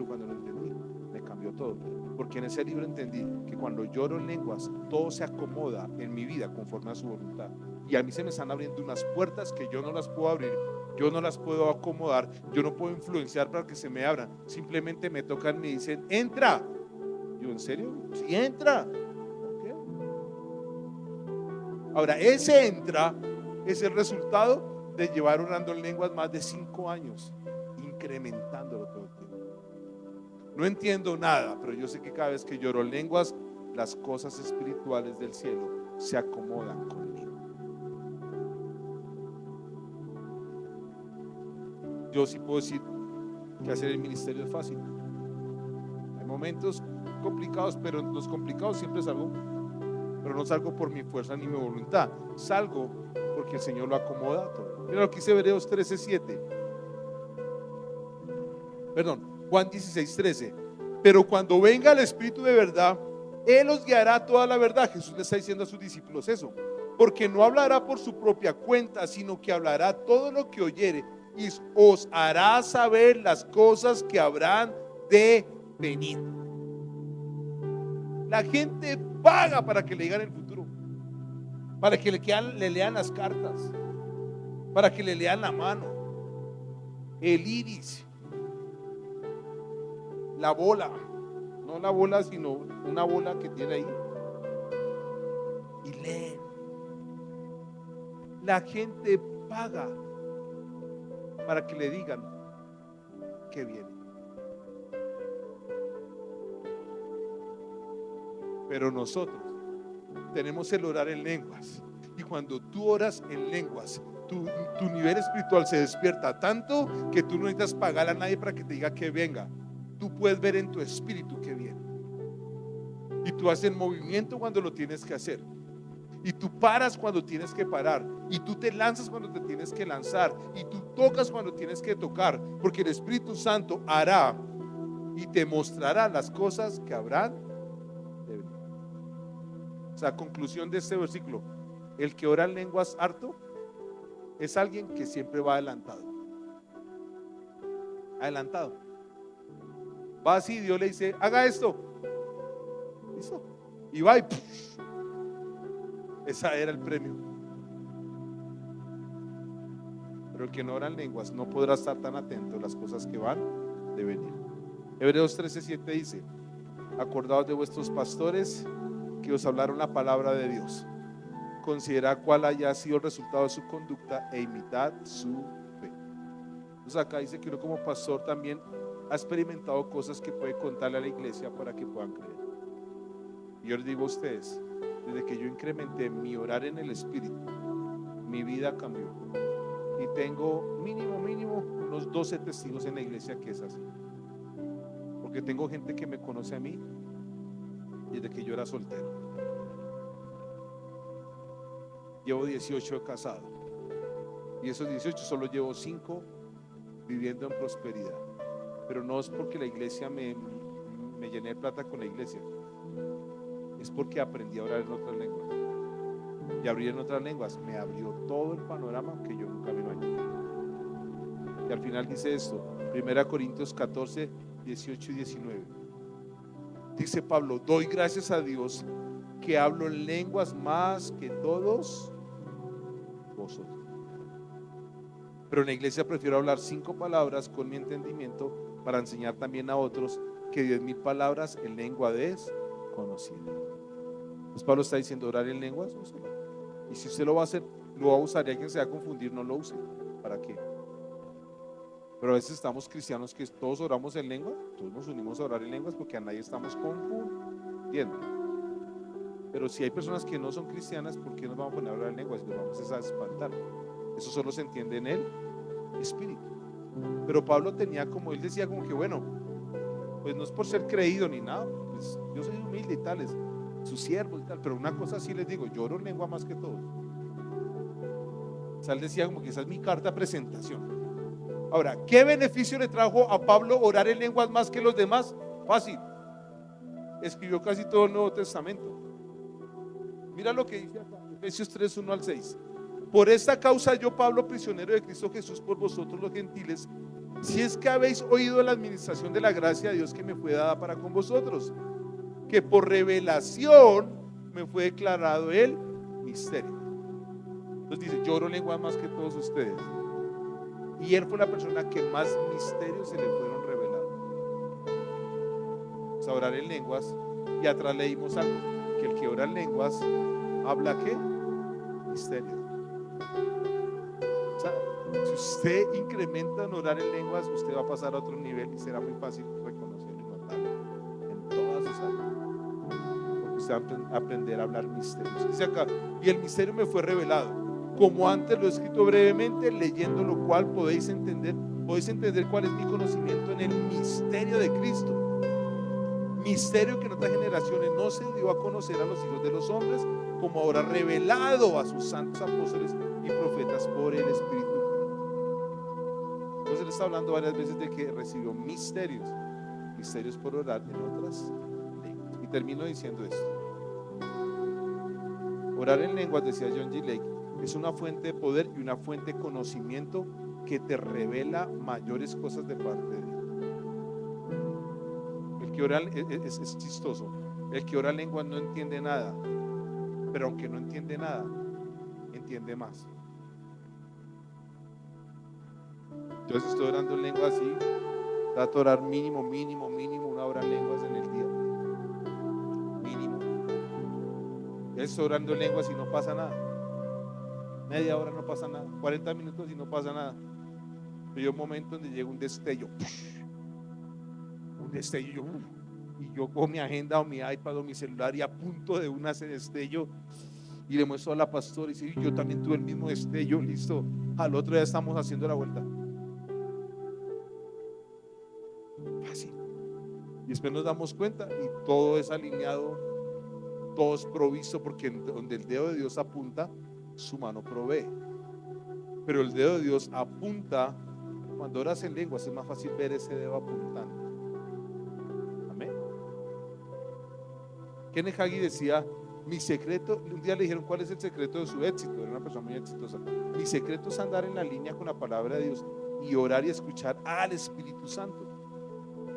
cuando lo entendí, me cambió todo. Porque en ese libro entendí que cuando lloro en lenguas, todo se acomoda en mi vida conforme a su voluntad. Y a mí se me están abriendo unas puertas que yo no las puedo abrir, yo no las puedo acomodar, yo no puedo influenciar para que se me abran. Simplemente me tocan y me dicen, entra. Yo, ¿en serio? Sí, entra. Okay. Ahora, ese entra es el resultado de llevar orando en lenguas más de 5 años, incrementándolo todo el tiempo. No entiendo nada, pero yo sé que cada vez que lloro en lenguas, las cosas espirituales del cielo se acomodan conmigo. Yo sí puedo decir que hacer el ministerio es fácil. Hay momentos complicados, pero en los complicados siempre salgo, pero no salgo por mi fuerza ni mi voluntad, salgo porque el Señor lo acomoda todo. Mira lo que dice Hebreos 13:7. Juan 16:13. Pero cuando venga el Espíritu de verdad, Él os guiará toda la verdad. Jesús le está diciendo a sus discípulos eso, porque no hablará por su propia cuenta, sino que hablará todo lo que oyere y os hará saber las cosas que habrán de venir. La gente paga para que le digan el futuro, para que le lean las cartas, para que le lean la mano, el iris, la bola, no la bola, sino una bola que tiene ahí, y leen. La gente paga para que le digan que viene. Pero nosotros tenemos el orar en lenguas. Y cuando tú oras en lenguas, tu nivel espiritual se despierta tanto que tú no necesitas pagar a nadie para que te diga que venga. Tú puedes ver en tu espíritu que viene. Y tú haces movimiento cuando lo tienes que hacer. Y tú paras cuando tienes que parar. Y tú te lanzas cuando te tienes que lanzar. Y tú tocas cuando tienes que tocar. Porque el Espíritu Santo hará y te mostrará las cosas que habrán de venir. O sea, conclusión de este versículo: el que ora en lenguas harto es alguien que siempre va adelantado. Adelantado. Va así, Dios le dice: haga esto. ¿Listo? Y va y ¡puf! Ese era el premio. Pero el que no ora en lenguas no podrá estar tan atento a las cosas que van de venir. Hebreos 13:7 dice: acordaos de vuestros pastores que os hablaron la palabra de Dios. Considerad cuál haya sido el resultado de su conducta e imitad su fe. Entonces acá dice que uno como pastor también ha experimentado cosas que puede contarle a la iglesia para que puedan creer. Y yo les digo a ustedes, desde que yo incrementé mi orar en el Espíritu, mi vida cambió. Y tengo mínimo unos 12 testigos en la iglesia que es así. Porque tengo gente que me conoce a mí desde que yo era soltero. Llevo 18 de casado. Y esos 18 solo llevo 5 viviendo en prosperidad. Pero no es porque la iglesia me llené de plata con la iglesia. Es porque aprendí a orar en otras lenguas. Y abrir en otras lenguas me abrió todo el panorama que yo nunca me imaginé. Y al final dice esto, 1 Corintios 14, 18 y 19. Dice Pablo: doy gracias a Dios que hablo en lenguas más que todos vosotros. Pero en la iglesia prefiero hablar 5 palabras con mi entendimiento para enseñar también a otros que 10,000 palabras en lengua desconocida. Pues Pablo está diciendo: orar en lenguas, úselo. Y si usted lo va a hacer, lo va a usar, y alguien se va a confundir, no lo use. ¿Para qué? Pero a veces estamos cristianos que todos oramos en lengua, todos nos unimos a orar en lenguas porque a nadie estamos confundiendo. Pero si hay personas que no son cristianas, ¿por qué nos vamos a poner a orar en lenguas? Nos vamos a espantar. Eso solo se entiende en el Espíritu. Pero Pablo tenía, como él decía, como que bueno, pues no es por ser creído ni nada, pues yo soy humilde y tales, su siervo y tal, pero una cosa sí les digo: yo oro en lengua más que todos. O sea, él decía como que esa es mi carta de presentación. Ahora, ¿qué beneficio le trajo a Pablo orar en lenguas más que los demás? Fácil. Escribió casi todo el Nuevo Testamento. Mira lo que dice acá, Efesios 3, 1 al 6. Por esta causa yo, Pablo, prisionero de Cristo Jesús, por vosotros los gentiles, si es que habéis oído la administración de la gracia de Dios que me fue dada para con vosotros, que por revelación me fue declarado el misterio. Entonces dice: yo oro lenguas más que todos ustedes. Y él fue la persona que más misterios se le fueron revelados. O sea, orar en lenguas. Y atrás leímos algo, que el que ora en lenguas habla ¿qué? Misterio. O sea, si usted incrementa en orar en lenguas, usted va a pasar a otro nivel y será muy fácil reconocerlo y notarlo en todas sus áreas. Porque usted va a aprender a hablar misterios. Dice acá: y el misterio me fue revelado, como antes lo he escrito brevemente, leyendo lo cual podéis entender cuál es mi conocimiento en el misterio de Cristo. Misterio que en otras generaciones no se dio a conocer a los hijos de los hombres, como ahora revelado a sus santos apóstoles y profetas por el Espíritu. Entonces él está hablando varias veces de que recibió misterios por orar en otras lenguas. Y termino diciendo esto: orar en lenguas, decía John G. Lake, es una fuente de poder y una fuente de conocimiento que te revela mayores cosas de parte de Dios. El que ora es chistoso. El que ora en lenguas no entiende nada, pero aunque no entiende nada, entiende más. Entonces estoy orando en lenguas así, trato de orar mínimo 1 hora en lenguas en el día. Mínimo. Ya estoy orando en lenguas y no pasa nada. Media hora no pasa nada, 40 minutos y no pasa nada. Pero hay un momento donde llega un destello, y yo cojo mi agenda o mi iPad o mi celular y apunto de una ese destello y le muestro a la pastora y dice, yo también tuve el mismo destello, listo, al otro día estamos haciendo la vuelta. Fácil. Y después nos damos cuenta y todo es alineado, todo es provisto, porque donde el dedo de Dios apunta, su mano provee. Pero el dedo de Dios apunta, cuando oras en lenguas es más fácil ver ese dedo apuntando. Amén. Kenneth Hagin decía, mi secreto, un día le dijeron cuál es el secreto de su éxito, era una persona muy exitosa. Mi secreto es andar en la línea con la palabra de Dios y orar y escuchar al Espíritu Santo.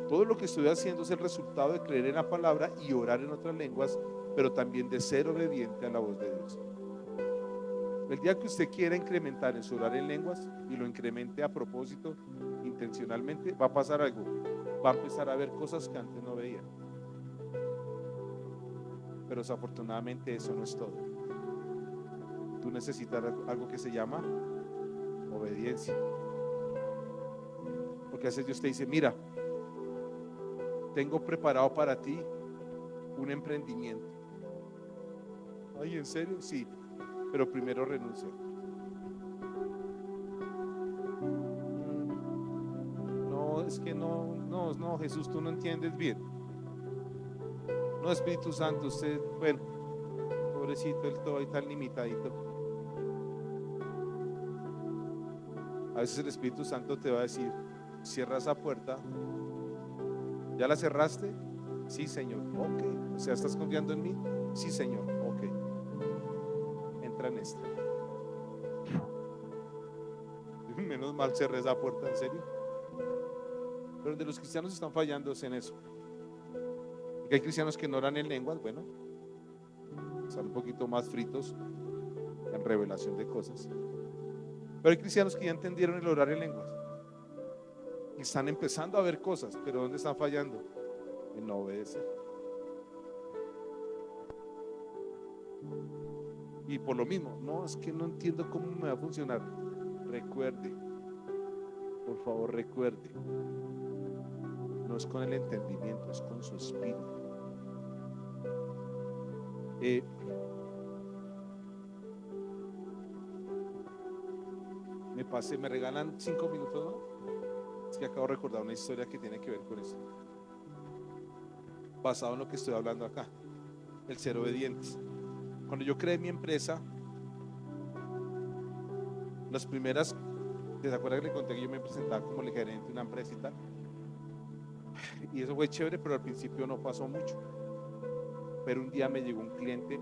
Todo lo que estoy haciendo es el resultado de creer en la palabra y orar en otras lenguas, pero también de ser obediente a la voz de Dios. El día que usted quiera incrementar en su orar en lenguas y lo incremente a propósito, intencionalmente, va a pasar algo. Va a empezar a ver cosas que antes no veía. Pero desafortunadamente eso no es todo. Tú necesitas algo que se llama obediencia. Porque a veces Dios te dice, mira, tengo preparado para ti un emprendimiento. Ay, ¿en serio? Sí, pero primero renuncia. No, es que no, Jesús, tú no entiendes bien. No, Espíritu Santo, usted, bueno, pobrecito, él todo ahí tan limitadito. A veces el Espíritu Santo te va a decir, cierra esa puerta. ¿Ya la cerraste? Sí, Señor. Ok. O sea, ¿estás confiando en mí? Sí, Señor. Ok. Entra en esta. Menos mal cerré esa puerta, ¿en serio? Pero donde los cristianos están fallando es en eso. Porque hay cristianos que no oran en lenguas, bueno, están un poquito más fritos en revelación de cosas. Pero hay cristianos que ya entendieron el orar en lenguas y están empezando a ver cosas, pero ¿dónde están fallando? En no obedecer. Y por lo mismo, no, es que no entiendo cómo me va a funcionar. Recuerde, por favor, recuerde, no es con el entendimiento, es con su espíritu. Me regalan 5 minutos, ¿no? Es que acabo de recordar una historia que tiene que ver con eso, basado en lo que estoy hablando acá, el ser obedientes. Cuando yo creé mi empresa, las primeras, ¿te acuerdas que le conté que yo me presentaba como el gerente de una empresa y tal? Y eso fue chévere, pero al principio no pasó mucho. Pero un día me llegó un cliente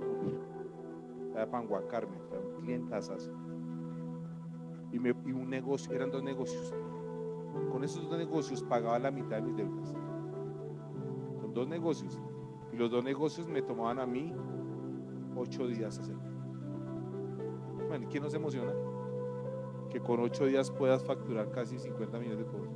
de Panguacarme, un clientazazo. Y un negocio, eran 2 negocios. Con esos 2 negocios pagaba la mitad de mis deudas. Con 2 negocios. Y los 2 negocios me tomaban a mí 8 días hacerlo. Bueno, ¿quién nos emociona? Que con 8 días puedas facturar casi 50 millones de pesos.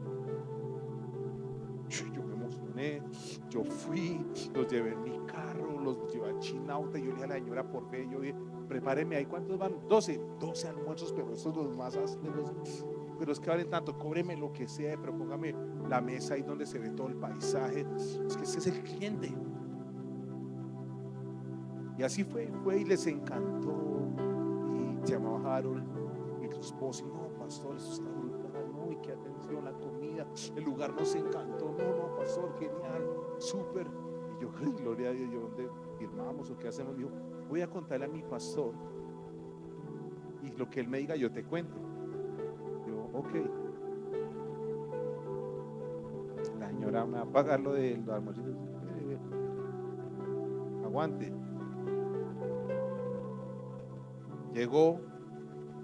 Yo me emocioné, yo fui, los llevé en mi carro, los llevé a Chinauta. Y yo le dije a la señora, por fe, yo dije, prepáreme ahí, ¿cuántos van? 12 almuerzos, pero estos los más ásperos, pero es que valen tanto, cóbreme lo que sea, pero póngame la mesa ahí donde se ve todo el paisaje, es que ese es el cliente. Y así fue y les encantó. Y se llamaba Harold y su esposo, y no, pastor, eso está brutal, no, y qué atención, la comida, el lugar nos encantó, no, pastor, genial, súper. Y yo, ay, gloria a Dios, yo, ¿dónde firmamos o qué hacemos? Dijo, voy a contarle a mi pastor y lo que él me diga yo te cuento. Yo, ok. La señora me va a pagar lo del almuerzo. Aguante.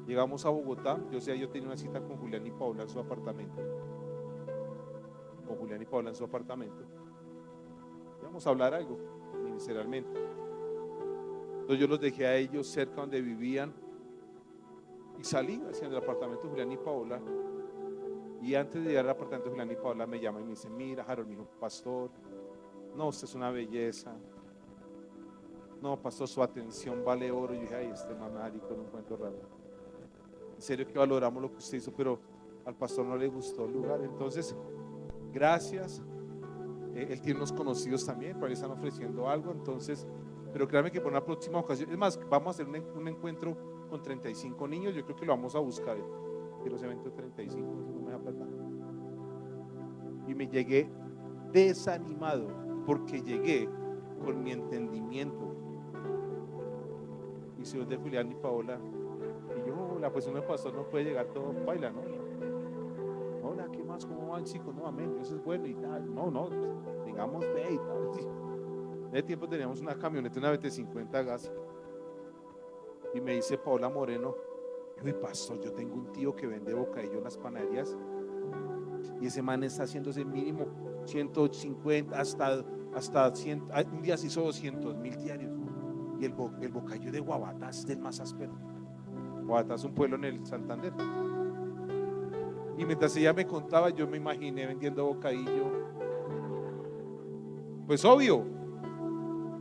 Llegamos a Bogotá. Yo tenía una cita con Julián y Paula en su apartamento. Íbamos a hablar algo, ministerialmente. Entonces yo los dejé a ellos cerca donde vivían y salí hacia el apartamento de Julián y Paola. Y antes de llegar al apartamento de Julián y Paola me llama y me dice, mira, Harold, mi hijo, pastor, no, usted es una belleza. No, pastor, su atención vale oro. Y yo dije, ay, este mamárico, no encuentro raro. En serio que valoramos lo que usted hizo, pero al pastor no le gustó el lugar. Entonces, gracias. Él tiene unos conocidos también, por ahí están ofreciendo algo. Entonces, pero créanme que por una próxima ocasión, es más, vamos a hacer un encuentro con 35 niños. Yo creo que lo vamos a buscar. Quiero ese evento de 35, no me da plata. Y me llegué desanimado porque llegué con mi entendimiento. Y señor de Julián y Paola, y yo, la persona del pastor no puede llegar todo baila, ¿no? Hola, ¿qué más? ¿Cómo van, chicos? No, amén, eso es bueno y tal. No, tengamos fe y tal. En ese tiempo teníamos una camioneta, una BT50 gas. Y me dice Paola Moreno, uy, pastor, yo tengo un tío que vende bocadillo en las panaderías. Y ese man está haciéndose mínimo 150 hasta 100. Un día se hizo 200.000 diarios. Y el bocadillo de Guabatá es del más áspero. Guabatá es un pueblo en el Santander. Y mientras ella me contaba, yo me imaginé vendiendo bocadillo. Pues obvio,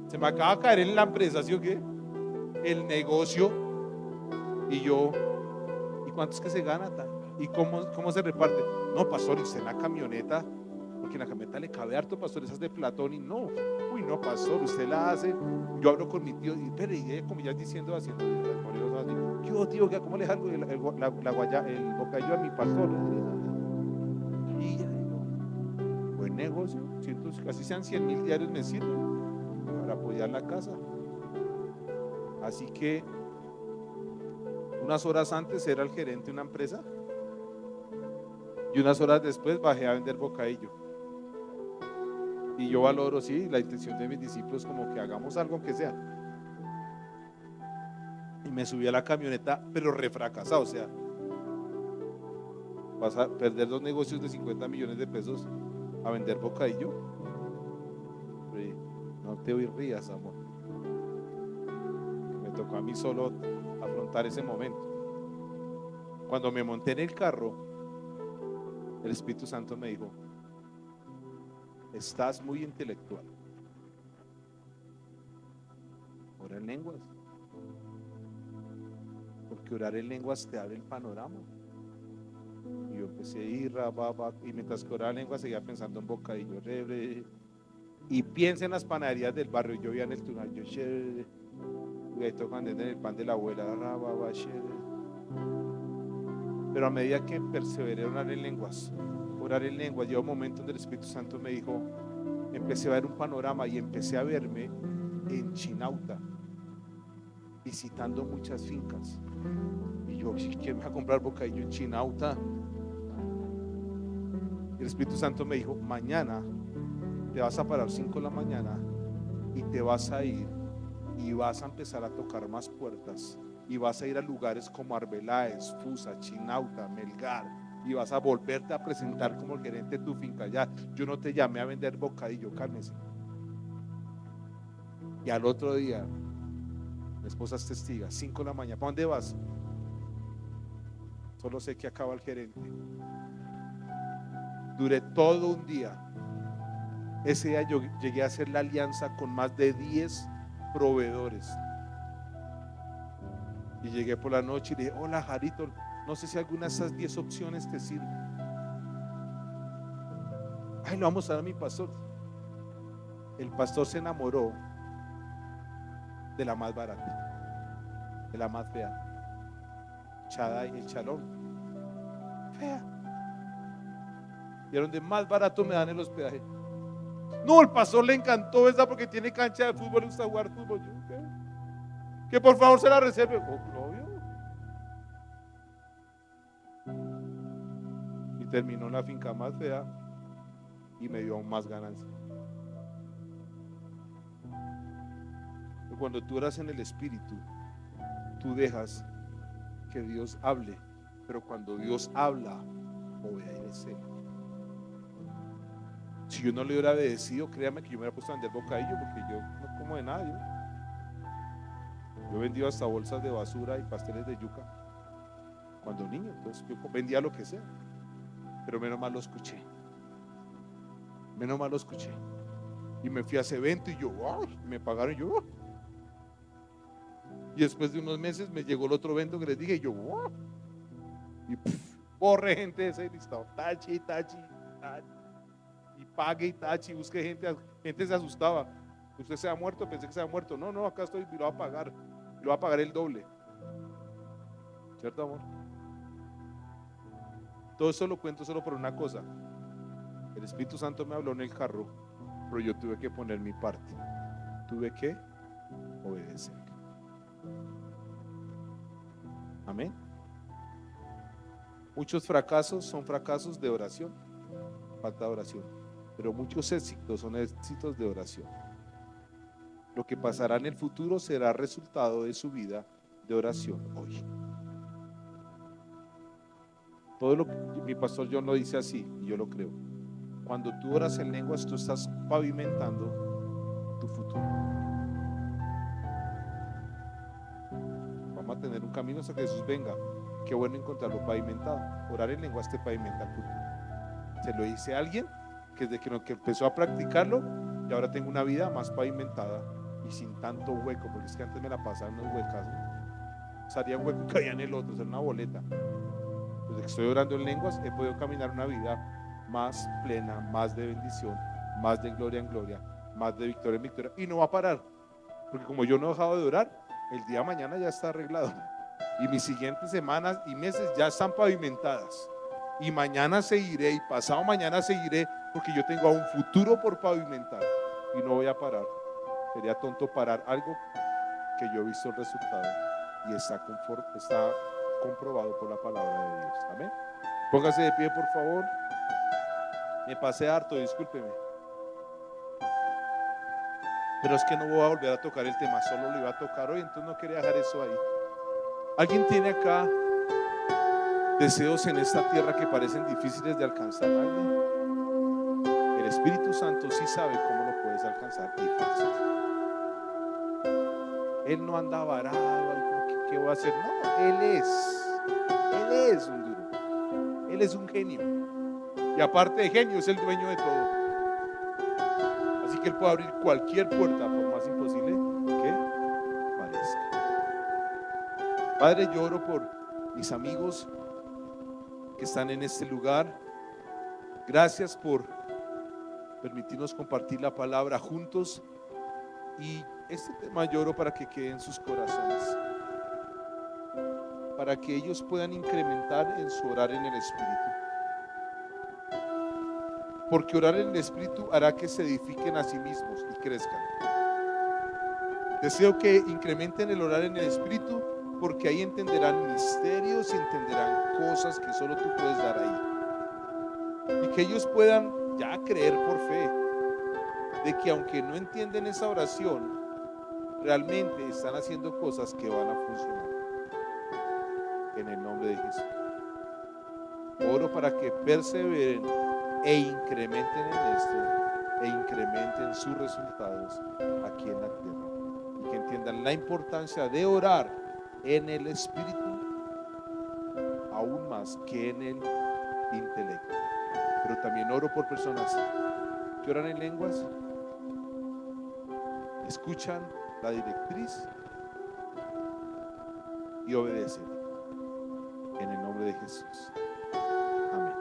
se me acaba de caer en la empresa, ¿sí o qué? El negocio. Y yo, ¿y cuánto es que se gana? ¿Y cómo se reparte? No, pastor, y usted en la camioneta, porque en la camioneta le cabe harto, pastor, esas de Platón. Y no, uy, no, pastor, usted la hace. Yo hablo con mi tío, y ella como ya diciendo, haciendo yo, tío, ¿cómo le dejo el bocadillo a mi pastor? Y ya, buen negocio, así sean 100.000 diarios me sirven para apoyar la casa. Así que unas horas antes era el gerente de una empresa y unas horas después bajé a vender bocadillo. Y yo valoro, sí, la intención de mis discípulos, como que hagamos algo que sea. Y me subí a la camioneta, pero refracasado, o sea, vas a perder 2 negocios de 50 millones de pesos a vender bocadillo. No te rías, amor. Me tocó a mí solo afrontar ese momento. Cuando me monté en el carro, el Espíritu Santo me dijo, estás muy intelectual. Ora en lenguas. Porque orar en lenguas te abre el panorama. Y yo empecé a ir, y mientras que oraba en lenguas seguía pensando en bocadillo. Y piensa en las panaderías del barrio. Yo veía en el túnel, y ahí tocando en el pan de la abuela, pero a medida que perseveré en orar en lenguas, llegó un momento donde el Espíritu Santo me dijo, empecé a ver un panorama y empecé a verme en Chinauta, visitando muchas fincas. Y yo, ¿quién me va a comprar bocadillo en Chinauta? Y el Espíritu Santo me dijo, mañana te vas a parar 5 de la mañana y te vas a ir y vas a empezar a tocar más puertas y vas a ir a lugares como Arbeláez, Fusa, Chinauta, Melgar, y vas a volverte a presentar como el gerente de tu finca. Ya, yo no te llamé a vender bocadillo, cálmese. Y al otro día, mi esposa es testiga, 5 de la mañana, ¿para dónde vas? Solo sé que acaba el gerente. Duré todo un día. Ese día yo llegué a hacer la alianza con más de 10 proveedores. Y llegué por la noche y le dije, hola Jarito, no sé si alguna de esas 10 opciones te sirve. Ay, lo vamos a dar a mi pastor. El pastor se enamoró de la más barata, de la más fea, Chada y el Chalón, fea. Y era donde más barato me dan el hospedaje. No, el pastor le encantó esa porque tiene cancha de fútbol, le gusta jugar fútbol. Que por favor se la reserve. Obvio. Y terminó la finca más fea y me dio aún más ganancia. Cuando tú oras en el Espíritu, tú dejas que Dios hable, pero cuando Dios habla, obedece. Si yo no le hubiera obedecido, créame que yo me hubiera puesto a vender bocadillo, porque yo no como de nada. Yo he vendido hasta bolsas de basura y pasteles de yuca cuando niño, entonces yo vendía lo que sea, pero menos mal lo escuché. Y me fui a ese evento y yo, me pagaron, yo. Y después de unos meses me llegó el otro evento que les dije, y yo, y Borre gente de ese listado. Tachi, tachi, tachi. Y pague y tachi. Busque gente. Gente se asustaba. Usted se ha muerto, pensé que se ha muerto. No, no, acá estoy y lo va a pagar. Lo va a pagar el doble. ¿Cierto, amor? Todo eso lo cuento solo por una cosa. El Espíritu Santo me habló en el carro, pero yo tuve que poner mi parte. Tuve que obedecer. Amén. Muchos fracasos son fracasos de oración, falta de oración, pero muchos éxitos son éxitos de oración. Lo que pasará en el futuro será resultado de su vida de oración hoy. Todo lo que mi pastor John lo dice así, y yo lo creo. Cuando tú oras en lenguas, tú estás pavimentando tu futuro. Vamos a tener un camino hasta que Jesús venga. Qué bueno encontrarlo pavimentado. Orar en lenguas te pavimenta el futuro. Se lo dice a alguien que desde que empezó a practicarlo, y ahora tengo una vida más pavimentada y sin tanto hueco, porque es que antes me la pasaba en unos huecazos. Salía un hueco y caía en el otro, era una boleta. Desde que estoy orando en lenguas, he podido caminar una vida más plena, más de bendición, más de gloria en gloria, más de victoria en victoria. Y no va a parar, porque como yo no he dejado de orar, el día de mañana ya está arreglado. Y mis siguientes semanas y meses ya están pavimentadas. Y mañana seguiré, y pasado mañana seguiré, porque yo tengo un futuro por pavimentar. Y no voy a parar. Sería tonto parar algo que yo he visto el resultado y está comprobado por la palabra de Dios. Amén. Póngase de pie, por favor. Me pasé harto, discúlpeme. Pero es que no voy a volver a tocar el tema, solo lo iba a tocar hoy, entonces no quería dejar eso ahí. ¿Alguien tiene acá deseos en esta tierra que parecen difíciles de alcanzar? ¿Alguien? El Espíritu Santo sí sabe cómo lo puedes alcanzar y fácil. Él no anda varado, ¿qué voy a hacer? No, Él es un duro. Él es un genio. Y aparte de genio, es el dueño de todo. Así que Él puede abrir cualquier puerta, por más imposible que parezca. Padre, yo oro por mis amigos que están en este lugar. Gracias por permitirnos compartir la palabra juntos. Y este tema yo oro para que quede en sus corazones, para que ellos puedan incrementar en su orar en el Espíritu. Porque orar en el Espíritu hará que se edifiquen a sí mismos y crezcan. Deseo que incrementen el orar en el Espíritu, porque ahí entenderán misterios y entenderán cosas que solo tú puedes dar ahí. Y que ellos puedan ya creer por fe de que aunque no entienden esa oración, realmente están haciendo cosas que van a funcionar. En el nombre de Jesús. Oro para que perseveren e incrementen en esto, e incrementen sus resultados aquí en la tierra. Y que entiendan la importancia de orar en el Espíritu aún más que en el intelecto. Pero también oro por personas que oran en lenguas, escuchan la directriz y obedecen. En el nombre de Jesús. Amén.